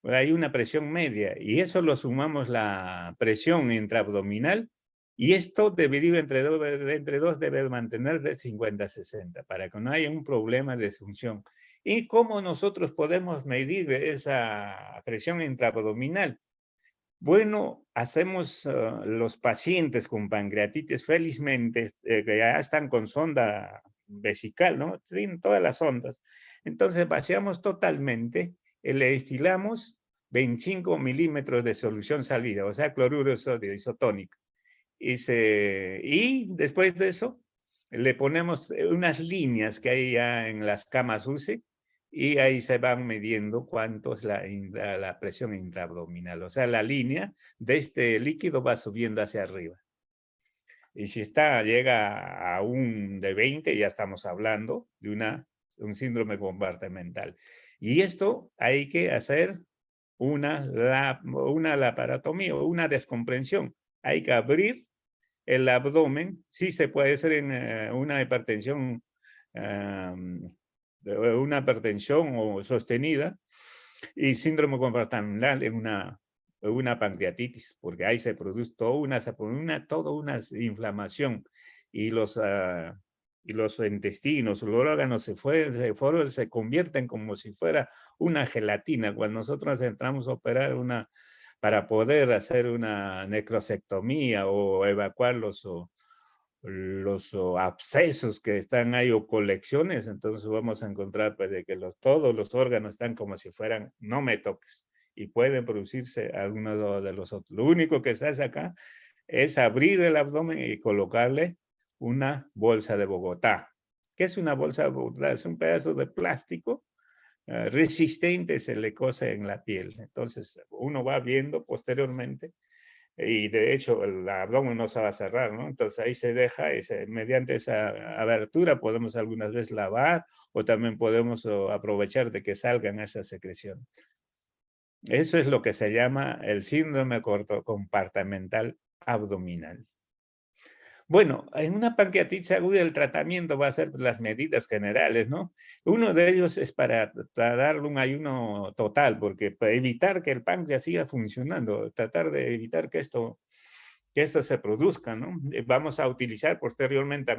Hay una presión media y eso lo sumamos la presión intraabdominal y esto dividido entre dos debe mantener de 50 a 60 para que no haya un problema de disfunción. ¿Y cómo nosotros podemos medir esa presión intraabdominal? Bueno, hacemos los pacientes con pancreatitis, felizmente, que ya están con sonda vesical, ¿no? Tienen todas las ondas. Entonces, vaciamos totalmente, le destilamos 25 milímetros de solución salida, o sea, cloruro de sodio isotónico. Y después de eso, le ponemos unas líneas que hay ya en las camas UCI, y ahí se van midiendo cuánto es la presión intraabdominal. O sea, la línea de este líquido va subiendo hacia arriba. Y si llega a un de 20, ya estamos hablando de un síndrome compartimental. Y esto hay que hacer una laparotomía o una descomprensión. Hay que abrir el abdomen. Sí se puede hacer en una hipertensión o sostenida y síndrome compartimental en una pancreatitis, porque ahí se produce toda una inflamación y los intestinos, los órganos se convierten como si fuera una gelatina. Cuando nosotros entramos a operar para poder hacer una necrosectomía o evacuar los abscesos que están ahí o colecciones, entonces vamos a encontrar pues, de que todos los órganos están como si fueran, no me toques, y pueden producirse algunos de los otros. Lo único que se hace acá es abrir el abdomen y colocarle una bolsa de Bogotá. ¿Qué es una bolsa de Bogotá? Es un pedazo de plástico resistente, se le cose en la piel. Entonces uno va viendo posteriormente y de hecho el abdomen no se va a cerrar, ¿no? Entonces ahí se deja, mediante esa abertura podemos algunas veces lavar o también podemos aprovechar de que salgan esas secreciones. Eso es lo que se llama el síndrome compartimental abdominal. Bueno, en una pancreatitis aguda el tratamiento va a ser las medidas generales, ¿no? Uno de ellos es para darle un ayuno total, porque para evitar que el páncreas siga funcionando, tratar de evitar que esto se produzca, ¿no? Vamos a utilizar posteriormente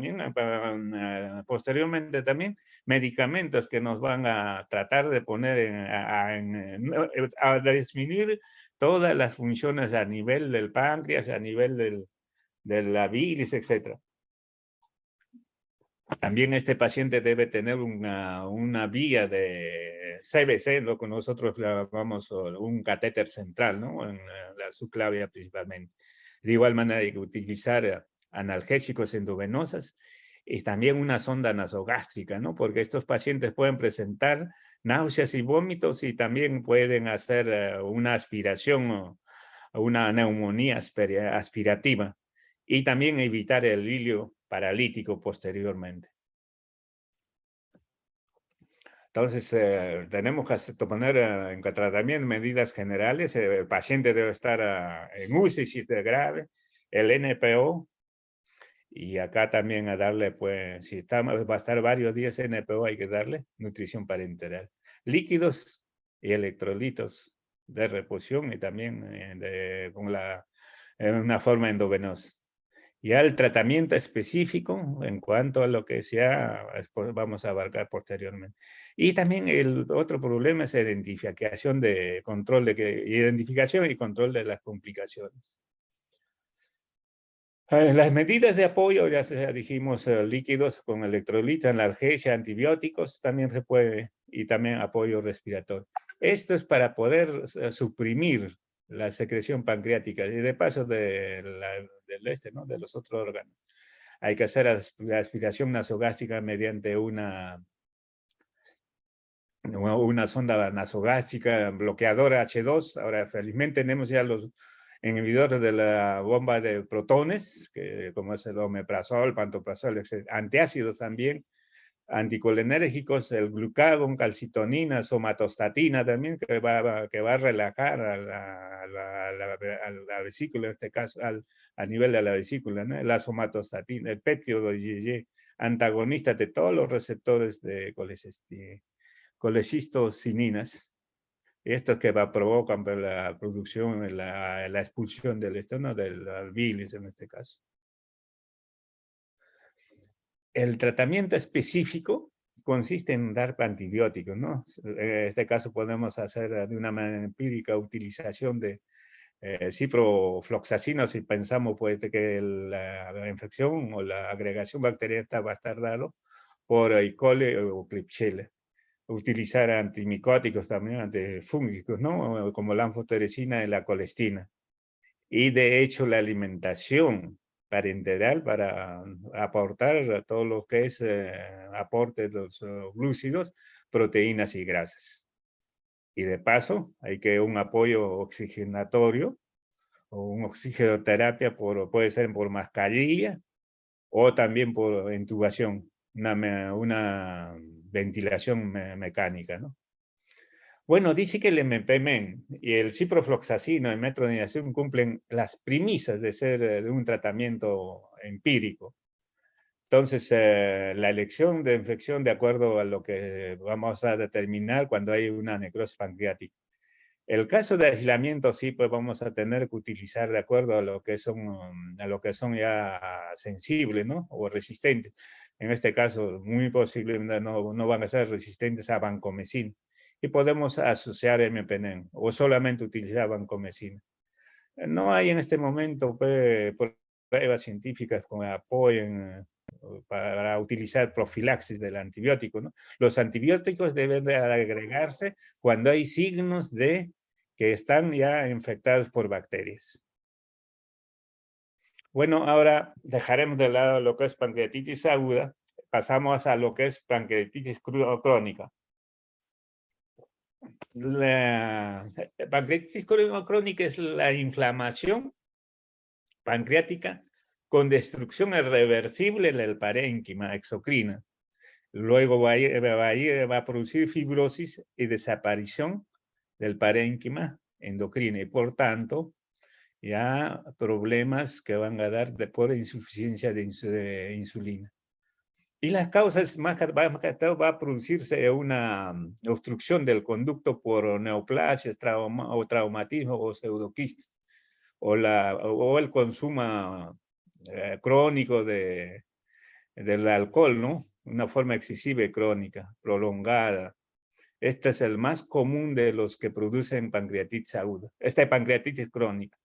también medicamentos que nos van a tratar de poner a disminuir todas las funciones a nivel del páncreas, a nivel de la bilis, etc. También este paciente debe tener una vía de CBC, lo que nosotros llamamos un catéter central, ¿no? En la subclavia principalmente. De igual manera hay que utilizar analgésicos endovenosos y también una sonda nasogástrica, ¿no? Porque estos pacientes pueden presentar náuseas y vómitos y también pueden hacer una aspiración o una neumonía aspirativa y también evitar el hilio paralítico posteriormente. Entonces, tenemos que poner en tratamiento medidas generales. El paciente debe estar en UCI si es grave, el NPO, y acá también a darle, pues, si va a estar varios días en NPO, hay que darle nutrición parenteral. Líquidos y electrolitos de reposición y también con una forma endovenosa. Ya el tratamiento específico en cuanto a lo que sea, vamos a abarcar posteriormente. Y también el otro problema es identificación identificación y control de las complicaciones. Las medidas de apoyo, ya dijimos, líquidos con electrolitos, analgesia, antibióticos, también se puede, y también apoyo respiratorio. Esto es para poder suprimir la secreción pancreática y de paso de los otros órganos. Hay que hacer aspiración nasogástrica mediante una sonda nasogástrica bloqueadora H2. Ahora, felizmente tenemos ya los inhibidores de la bomba de protones, como es el omeprazol, pantoprazol, etc. Antiácidos también, anticolinérgicos, el glucagón, calcitonina, somatostatina también, que va a relajar a la vesícula, en este caso, a nivel de la vesícula, ¿no? La somatostatina, el péptido IgG, antagonista de todos los receptores de colecistocininas. Estos que provocan la producción, la expulsión del esternón, de la bilis en este caso. El tratamiento específico consiste en dar antibióticos, ¿no? En este caso podemos hacer de una manera empírica utilización de ciprofloxacina si pensamos pues, que la infección o la agregación bacteriana va a estar dado por E. coli o Klebsiella. Utilizar antimicóticos también, antifúngicos, ¿no? Como la anfoteresina y la colestina. Y de hecho la alimentación parenteral para aportar todo lo que es aporte de los glúcidos, proteínas y grasas. Y de paso, hay que un apoyo oxigenatorio o una oxigenoterapia puede ser por mascarilla o también por intubación, una ventilación mecánica, ¿no? Bueno, dice que el mepemen y el ciprofloxacino y metronidazol cumplen las premisas de ser de un tratamiento empírico. Entonces, la elección de infección de acuerdo a lo que vamos a determinar cuando hay una necrosis pancreática. El caso de aislamiento, sí, pues vamos a tener que utilizar de acuerdo a lo que son ya sensibles, ¿no? O resistentes. En este caso, muy posiblemente no van a ser resistentes a vancomicina. Y podemos asociar mepenem o solamente utilizar vancomicina. No hay en este momento pruebas científicas que apoyen para utilizar profilaxis del antibiótico, ¿no? Los antibióticos deben de agregarse cuando hay signos de que están ya infectados por bacterias. Bueno, ahora dejaremos de lado lo que es pancreatitis aguda, pasamos a lo que es pancreatitis crónica. La pancreatitis crónica es la inflamación pancreática con destrucción irreversible del parénquima exocrina. Luego va a producir fibrosis y desaparición del parénquima endocrina y por tanto ya problemas que van a dar por insuficiencia de insulina. Y las causas más que todo va a producirse una obstrucción del conducto por neoplasias, o traumatismo o pseudoquistes, o el consumo crónico del alcohol, ¿no? Una forma excesiva y crónica, prolongada. Este es el más común de los que producen pancreatitis aguda. Esta es pancreatitis crónica.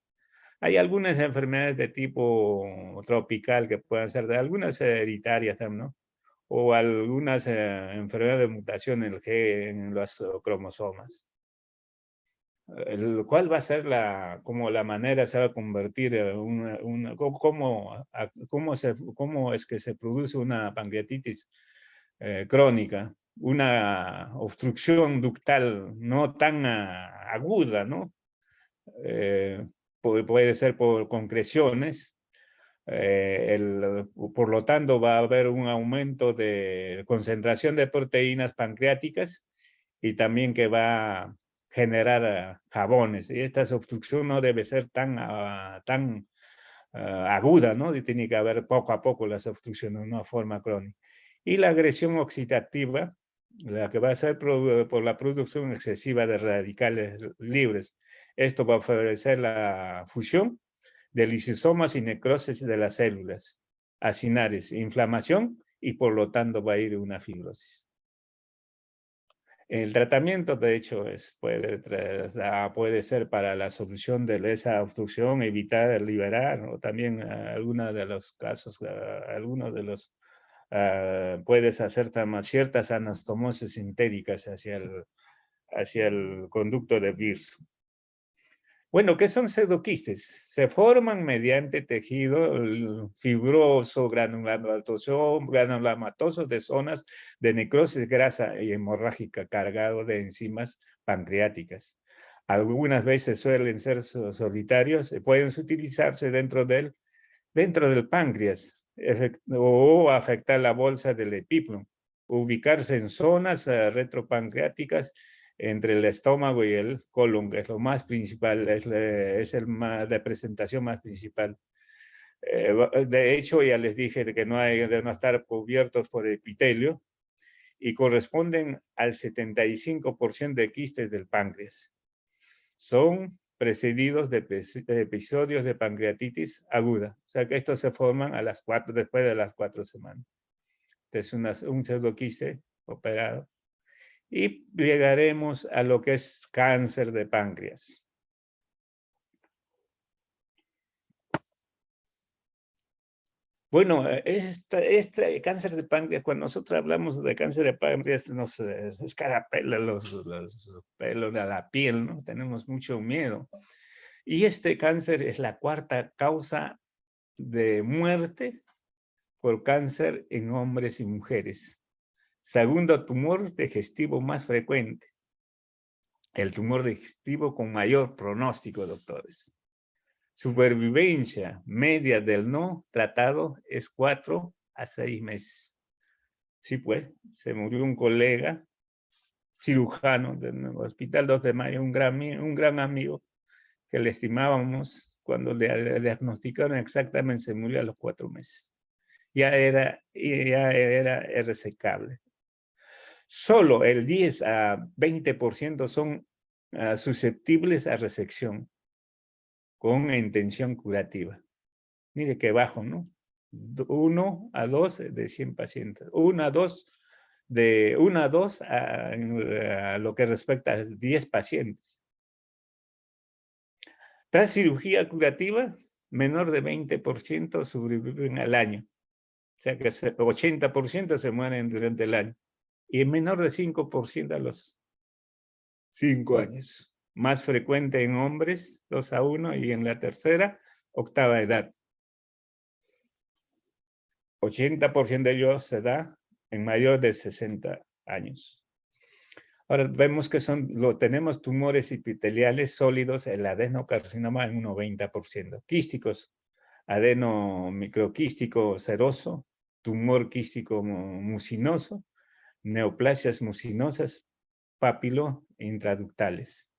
Hay algunas enfermedades de tipo tropical que pueden ser de algunas hereditarias también, ¿no? O algunas enfermedades de mutación en los cromosomas. ¿Cuál va a ser como la manera se va a convertir cómo es que se produce una pancreatitis crónica? Una obstrucción ductal no tan aguda, ¿no? Puede ser por concreciones. Por lo tanto, va a haber un aumento de concentración de proteínas pancreáticas y también que va a generar jabones. Y esta obstrucción no debe ser tan aguda, ¿no? Y tiene que haber poco a poco las obstrucciones, no de forma crónica. Y la agresión oxidativa, la que va a ser por la producción excesiva de radicales libres. Esto va a favorecer la fusión de lisisomas y necrosis de las células acinares, inflamación y por lo tanto va a ir una fibrosis. El tratamiento, de hecho, puede ser para la solución de esa obstrucción, evitar, liberar, o también algunos de los casos, puedes hacer ciertas anastomosis sintéricas hacia el conducto de Birch. Bueno, ¿qué son pseudoquistes? Se forman mediante tejido fibroso, granulomatoso de zonas de necrosis grasa y hemorrágica cargado de enzimas pancreáticas. Algunas veces suelen ser solitarios y pueden utilizarse dentro del páncreas o afectar la bolsa del epíplomo, ubicarse en zonas retropancreáticas entre el estómago y el colon, que es lo más principal, es el de presentación más principal. De hecho, ya les dije de no estar cubiertos por epitelio y corresponden al 75% de quistes del páncreas. Son precedidos de episodios de pancreatitis aguda. O sea que estos se forman después de las 4 semanas. Este es un pseudoquiste operado. Y llegaremos a lo que es cáncer de páncreas. Bueno, este cáncer de páncreas, cuando nosotros hablamos de cáncer de páncreas, nos escarapela los pelos de la piel, ¿no? Tenemos mucho miedo. Y este cáncer es la cuarta causa de muerte por cáncer en hombres y mujeres. Segundo tumor digestivo más frecuente. El tumor digestivo con mayor pronóstico, doctores. Supervivencia media del no tratado es 4 a 6 meses. Sí, pues, se murió un colega cirujano del Hospital 2 de Mayo, un gran amigo que le estimábamos cuando le diagnosticaron exactamente, se murió a los 4 meses. Ya era resecable. Solo el 10 a 20% son susceptibles a resección con intención curativa. Mire qué bajo, ¿no? 1 a 2 de 100 pacientes. 1 a 2 a lo que respecta a 10 pacientes. Tras cirugía curativa, menor de 20% sobreviven al año. O sea que 80% se mueren durante el año. Y menor de 5% a los 5 años. Más frecuente en hombres, 2 a 1, y en la tercera, octava edad. 80% de ellos se da en mayor de 60 años. Ahora vemos que tenemos tumores epiteliales sólidos, el adenocarcinoma en un 90%. Quísticos, adenomicroquístico seroso, tumor quístico mucinoso, neoplasias mucinosas, papilo intraductales.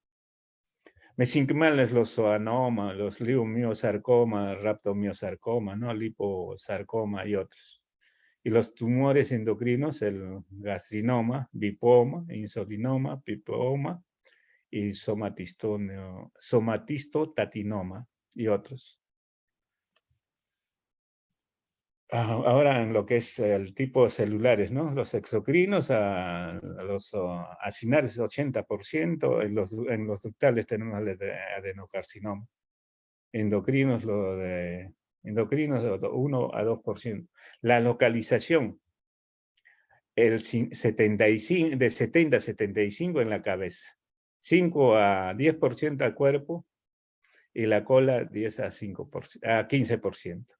mesenquimales, los zoanomas, los lipomiosarcomas, raptomiosarcoma, ¿no? Liposarcoma y otros. Y los tumores endocrinos, el gastrinoma, bipoma, insulinoma, pipoma y somatistotatinoma y otros. Ahora en lo que es el tipo celulares, ¿no? Los exocrinos, los acinares 80%, en los ductales tenemos el adenocarcinoma. Endocrinos, endocrinos 1 a 2%. La localización, el 75, de 70 a 75 en la cabeza, 5 a 10% al cuerpo y la cola 10 a 15%.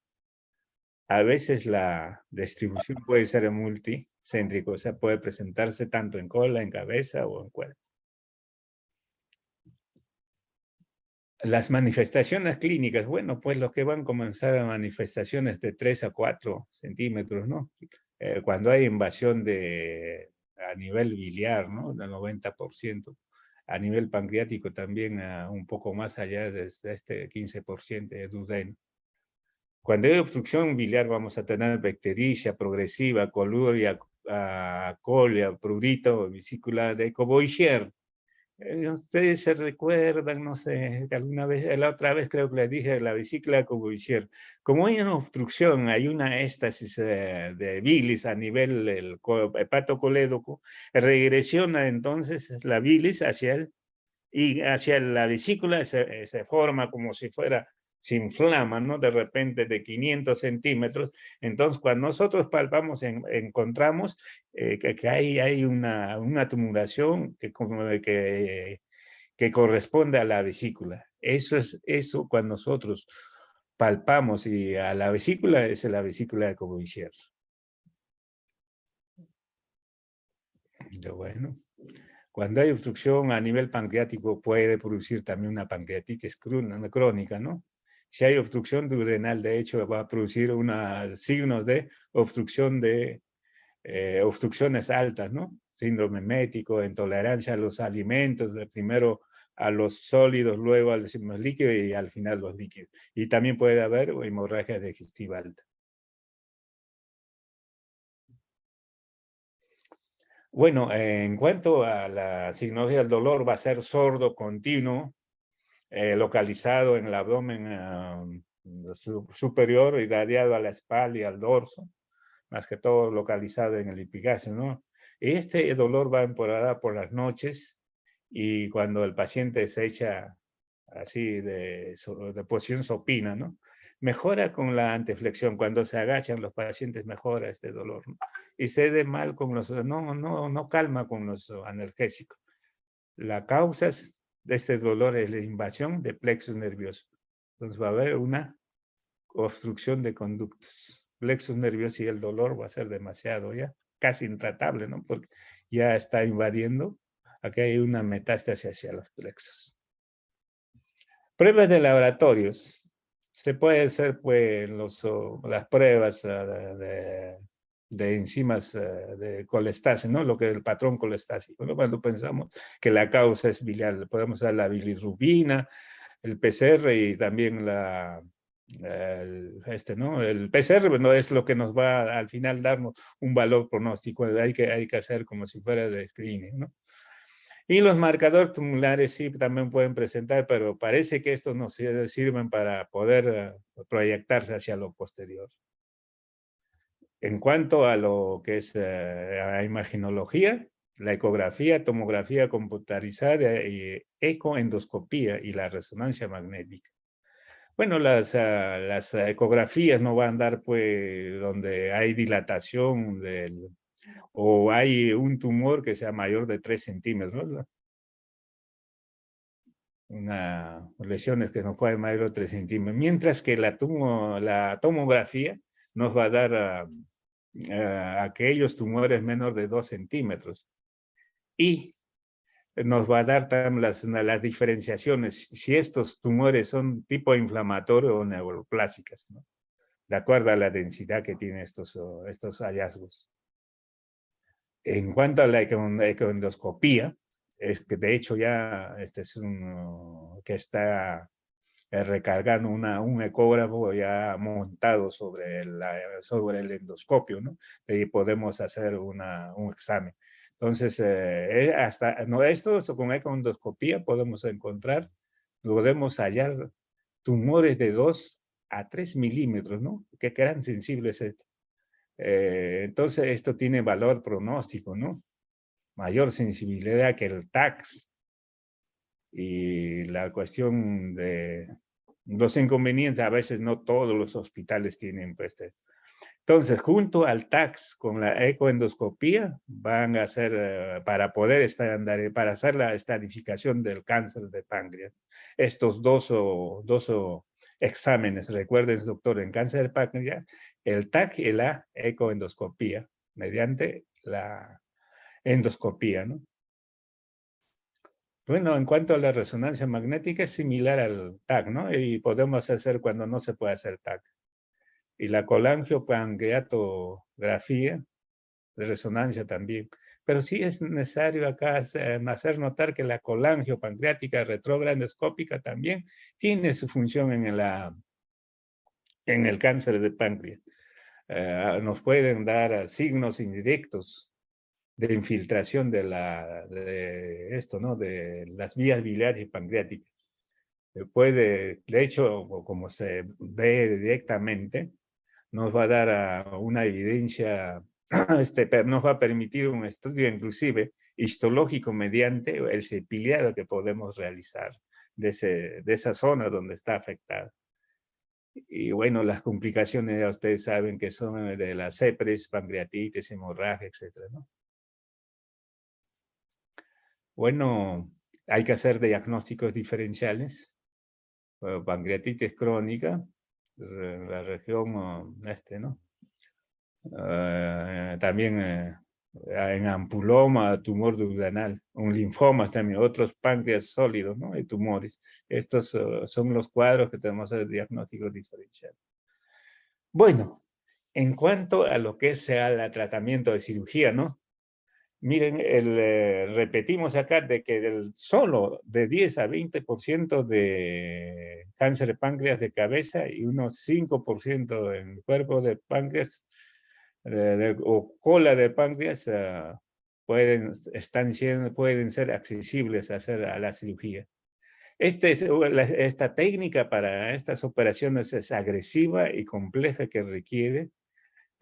A veces la distribución puede ser multicéntrica, o sea, puede presentarse tanto en cola, en cabeza o en cuerpo. Las manifestaciones clínicas, bueno, pues los que van a comenzar a manifestaciones de 3 a 4 centímetros, ¿no? Cuando hay invasión a nivel biliar, ¿no? Del 90%. A nivel pancreático también un poco más allá de este 15% de duodeno. Cuando hay obstrucción biliar vamos a tener bactericia progresiva, coluria, colia, prurito, vesícula de Coboisier. Ustedes se recuerdan, no sé, alguna vez, la otra vez creo que les dije, la vesícula de Coboisier. Como hay una obstrucción, hay una éstasis de bilis a nivel del hepatocolédoco, regresiona entonces la bilis hacia la vesícula, se forma como si fuera, se inflama, ¿no? De repente de 500 centímetros. Entonces, cuando nosotros palpamos, encontramos que hay una tumulación que corresponde a la vesícula. Eso cuando nosotros palpamos y a la vesícula, es la vesícula de Coboisier. Bueno. Cuando hay obstrucción a nivel pancreático puede producir también una pancreatitis crónica, ¿no? Si hay obstrucción duodenal, de hecho, va a producir signos de obstrucción obstrucciones altas, ¿no? Síndrome mético, intolerancia a los alimentos, primero a los sólidos, luego a los líquidos y al final los líquidos. Y también puede haber hemorragia digestiva alta. Bueno, en cuanto a la signología del dolor, va a ser sordo, continuo, localizado en el abdomen superior, irradiado a la espalda y al dorso, más que todo localizado en el epigastrio, ¿no? Este dolor va a empeorar por las noches y cuando el paciente se echa así de posición supina, ¿no? Mejora con la anteflexión. Cuando se agachan los pacientes mejora este dolor, ¿no? Y cede mal con no calma con los analgésicos. La causa de este dolor es la invasión de plexos nerviosos. Entonces va a haber una obstrucción de conductos. Plexos nerviosos y el dolor va a ser demasiado ya, casi intratable, ¿no? Porque ya está invadiendo. Aquí hay una metástasis hacia los plexos. Pruebas de laboratorios. Se puede hacer pues las pruebas de enzimas de colestase, ¿no? Lo que es el patrón colestásico, ¿no? Cuando pensamos que la causa es biliar, podemos dar la bilirrubina, el PCR y también ¿no? El PCR no es lo que nos va al final darnos un valor pronóstico, hay que hacer como si fuera de screening, ¿no? Y los marcadores tumulares sí también pueden presentar, pero parece que estos nos sirven para poder proyectarse hacia lo posterior. En cuanto a lo que es la imaginología, la ecografía, tomografía computarizada, y ecoendoscopía y la resonancia magnética. Bueno, las ecografías no van a dar pues donde hay dilatación o hay un tumor que sea mayor de 3 centímetros, ¿no? Lesiones que no pueden mayor de 3 centímetros, mientras que la tomografía nos va a dar aquellos tumores menores de 2 centímetros y nos va a dar también las diferenciaciones, si estos tumores son tipo inflamatorio o neuroplásicas, ¿no? De acuerdo a la densidad que tienen estos hallazgos. En cuanto a la ecoendoscopía, es que de hecho ya este es que está recargando un ecógrafo ya montado sobre el endoscopio, ¿no? Y podemos hacer un examen. Entonces, hasta no, esto con ecoendoscopía podemos hallar tumores de 2 a 3 milímetros, ¿no? Qué gran sensible es esto. Entonces, esto tiene valor pronóstico, ¿no? Mayor sensibilidad que el TAC. Y la cuestión de los inconvenientes, a veces no todos los hospitales tienen pues. Entonces, junto al TAC con la ecoendoscopía, van a hacer, para poder para hacer la estadificación del cáncer de páncreas, estos dos exámenes, recuerden, doctor, en cáncer de páncreas, el TAC y la ecoendoscopía, mediante la endoscopía, ¿no? Bueno, en cuanto a la resonancia magnética, es similar al TAC, ¿no? Y podemos hacer cuando no se puede hacer TAC. Y la colangiopancreatografía de resonancia también. Pero sí es necesario acá hacer notar que la colangiopancreática retrógrado-endoscópica también tiene su función en el cáncer de páncreas. Nos pueden dar signos indirectos de infiltración de esto, ¿no? De las vías biliares y pancreáticas. De hecho, como se ve directamente, nos va a dar una evidencia, nos va a permitir un estudio inclusive histológico mediante el cepillado que podemos realizar de esa zona donde está afectada. Y bueno, las complicaciones ya ustedes saben que son de la sepsis, pancreatitis, hemorragia, etcétera, ¿no? Bueno, hay que hacer diagnósticos diferenciales. Pancreatitis crónica, la región ¿no? También en ampuloma, tumor duodenal, un linfoma también, otros páncreas sólidos, ¿no? Y tumores. Estos son los cuadros que tenemos que hacer diagnósticos diferenciales. Bueno, en cuanto a lo que es el tratamiento de cirugía, ¿no? Miren, repetimos acá de que solo de 10 a 20% de cáncer de páncreas de cabeza y unos 5% en el cuerpo de páncreas o cola de páncreas pueden ser accesibles a la cirugía. Esta técnica para estas operaciones es agresiva y compleja que requiere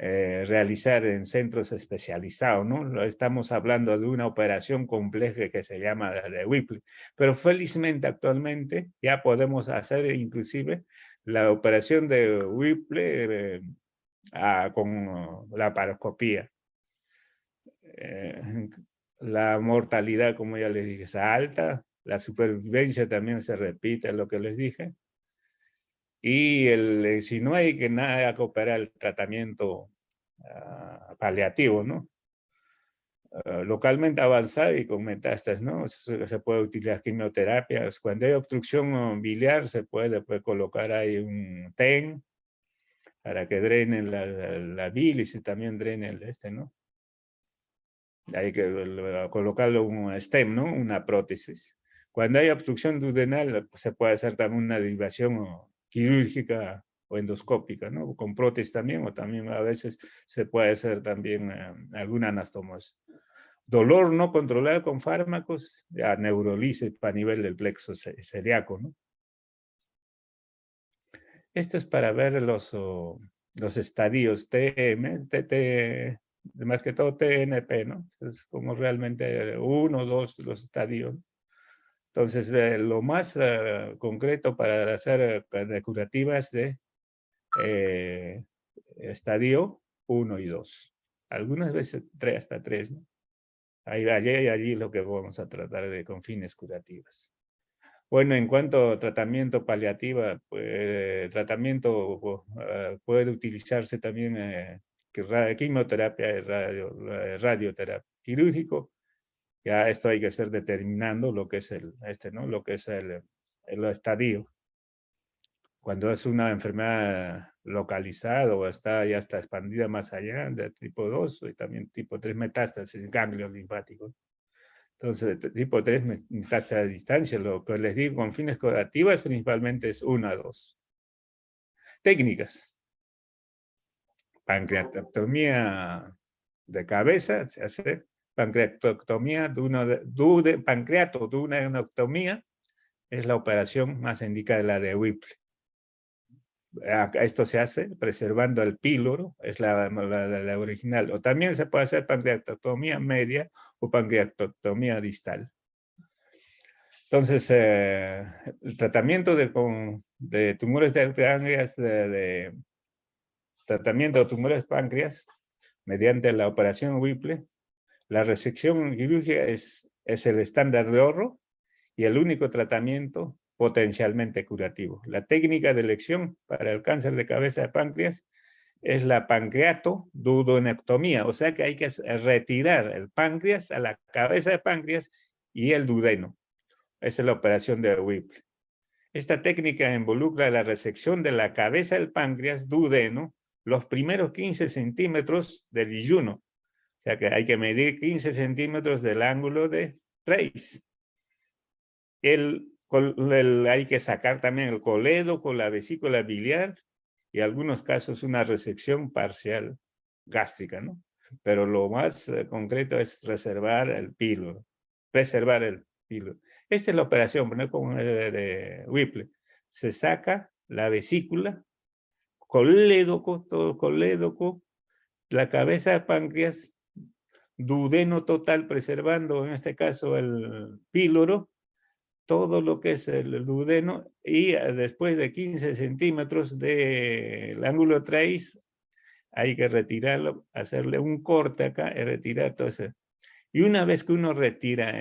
realizar en centros especializados, ¿no? Estamos hablando de una operación compleja que se llama la de Whipple, pero felizmente actualmente ya podemos hacer inclusive la operación de Whipple con la laparoscopía. La mortalidad, como ya les dije, es alta, la supervivencia también se repite, lo que les dije, y si no hay que nada que operar el tratamiento paliativo, ¿no? Localmente avanzado y con metástasis, ¿no? Se puede utilizar quimioterapia. Cuando hay obstrucción biliar, se puede colocar ahí un TEN para que drene la bilis y también drene ¿no? Hay que colocarle un stem, ¿no? Una prótesis. Cuando hay obstrucción duodenal, se puede hacer también una derivación quirúrgica o endoscópica, ¿no? Con prótesis también, o también a veces se puede hacer también alguna anastomosis. Dolor no controlado con fármacos, ya neurolisis a nivel del plexo celíaco, ¿no? Esto es para ver los estadios TM, TT, más que todo TNP, ¿no? Es como realmente 1 o 2 los estadios. Entonces, lo más concreto para hacer curativas de estadio 1 y 2. Algunas veces hasta 3, ¿no? Allí lo que vamos a tratar con fines curativas. Bueno, en cuanto a tratamiento paliativa, pues, puede utilizarse también quimioterapia y radioterapia quirúrgico. Ya esto hay que ser determinando lo que es ¿no? Lo que es el estadio. Cuando es una enfermedad localizada o ya está expandida más allá de tipo 2 y también tipo 3 metástasis, ganglios linfáticos. Entonces, tipo 3 metástasis a distancia, lo que les digo con fines curativas principalmente es 1 a 2. Técnicas. Pancreatectomía de cabeza, se hace pancreatectomía pancreato de una duodenectomía, es la operación más indicada, la de Whipple. Esto se hace preservando el píloro, es la original. O también se puede hacer pancreatectomía media o pancreatectomía distal. Entonces, el tratamiento de tumores de páncreas, tratamiento de tumores de páncreas, mediante la operación Whipple, la resección quirúrgica es el estándar de oro y el único tratamiento potencialmente curativo. La técnica de elección para el cáncer de cabeza de páncreas es la pancreatoduodenectomía, o sea que hay que retirar el páncreas a la cabeza de páncreas y el duodeno. Esa es la operación de Whipple. Esta técnica involucra la resección de la cabeza del páncreas, duodeno, los primeros 15 centímetros del yeyuno. O sea que hay que medir 15 centímetros del ángulo de trace. Hay que sacar también el coledo con la vesícula biliar y en algunos casos una resección parcial gástrica, ¿no? Pero lo más concreto es preservar el píloro. Esta es la operación, ¿no? Como de Whipple. Se saca la vesícula, colédoco, todo colédoco, la cabeza de páncreas, duodeno total, preservando en este caso el píloro, todo lo que es el duodeno, y después de 15 centímetros del ángulo trace, hay que retirarlo, hacerle un corte acá y retirar todo eso. Y una vez que uno retira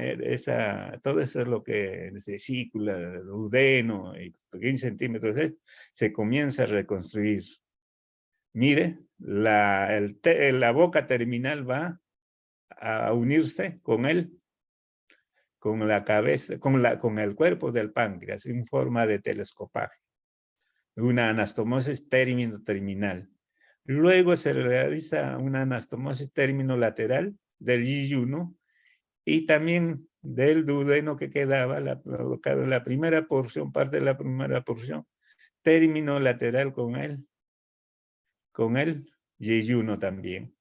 todo eso es lo que es vesícula, duodeno y 15 centímetros, se comienza a reconstruir. Mire, la boca terminal va a unirse con la cabeza, con el cuerpo del páncreas en forma de telescopaje. Una anastomosis término-terminal. Luego se realiza una anastomosis término-lateral del yeyuno y también del duodeno que quedaba, la primera porción, parte de la primera porción, término-lateral con el yeyuno también.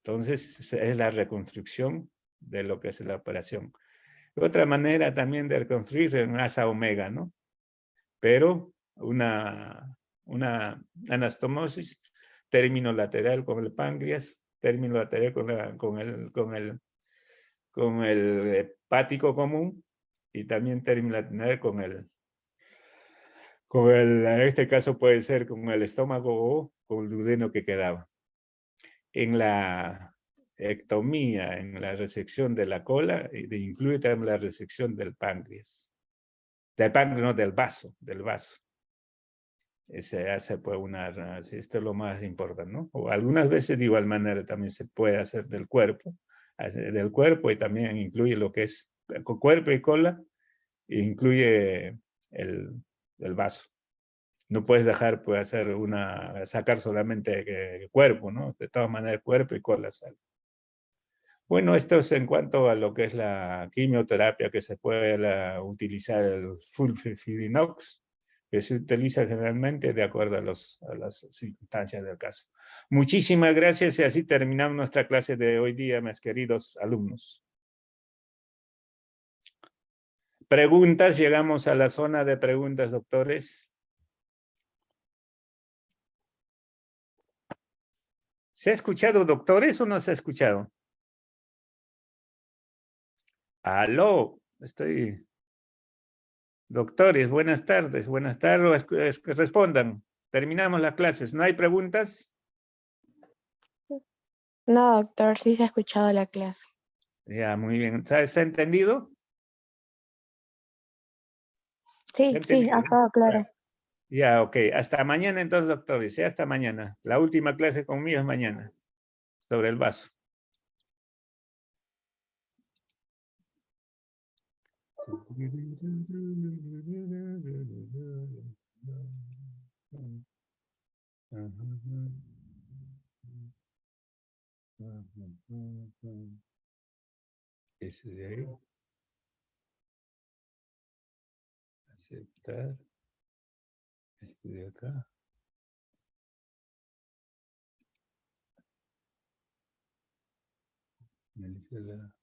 Entonces, es la reconstrucción de lo que es la operación. Otra manera también de reconstruir es en asa omega, ¿no? Pero una anastomosis, término lateral con el páncreas, término lateral con el hepático común y también término lateral en este caso puede ser con el estómago o con el duodeno que quedaba. En la ectomía, en la resección de la cola, incluye también la resección del páncreas. Del páncreas, no, del vaso. Se hace pues esto es lo más importante, ¿no? O algunas veces de igual manera también se puede hacer del cuerpo y también incluye lo que es cuerpo y cola, e incluye el vaso. No puedes dejar, pues, sacar solamente cuerpo, ¿no? De todas maneras, cuerpo y cola sale. Bueno, esto es en cuanto a lo que es la quimioterapia que se puede utilizar el FOLFIRINOX, que se utiliza generalmente de acuerdo a las circunstancias del caso. Muchísimas gracias y así terminamos nuestra clase de hoy día, mis queridos alumnos. Preguntas, llegamos a la zona de preguntas, doctores. ¿Se ha escuchado, doctores, o no se ha escuchado? Aló, Doctores, buenas tardes, respondan. Terminamos las clases, ¿no hay preguntas? No, doctor, sí se ha escuchado la clase. Ya, muy bien. ¿Está entendido? Sí, sí, ha quedado claro. Ya, ok. Hasta mañana entonces, doctores. ¿Sí? Hasta mañana. La última clase conmigo es mañana, sobre el vaso. Ese de ahí. Aceptar. Este de acá. Analiza la...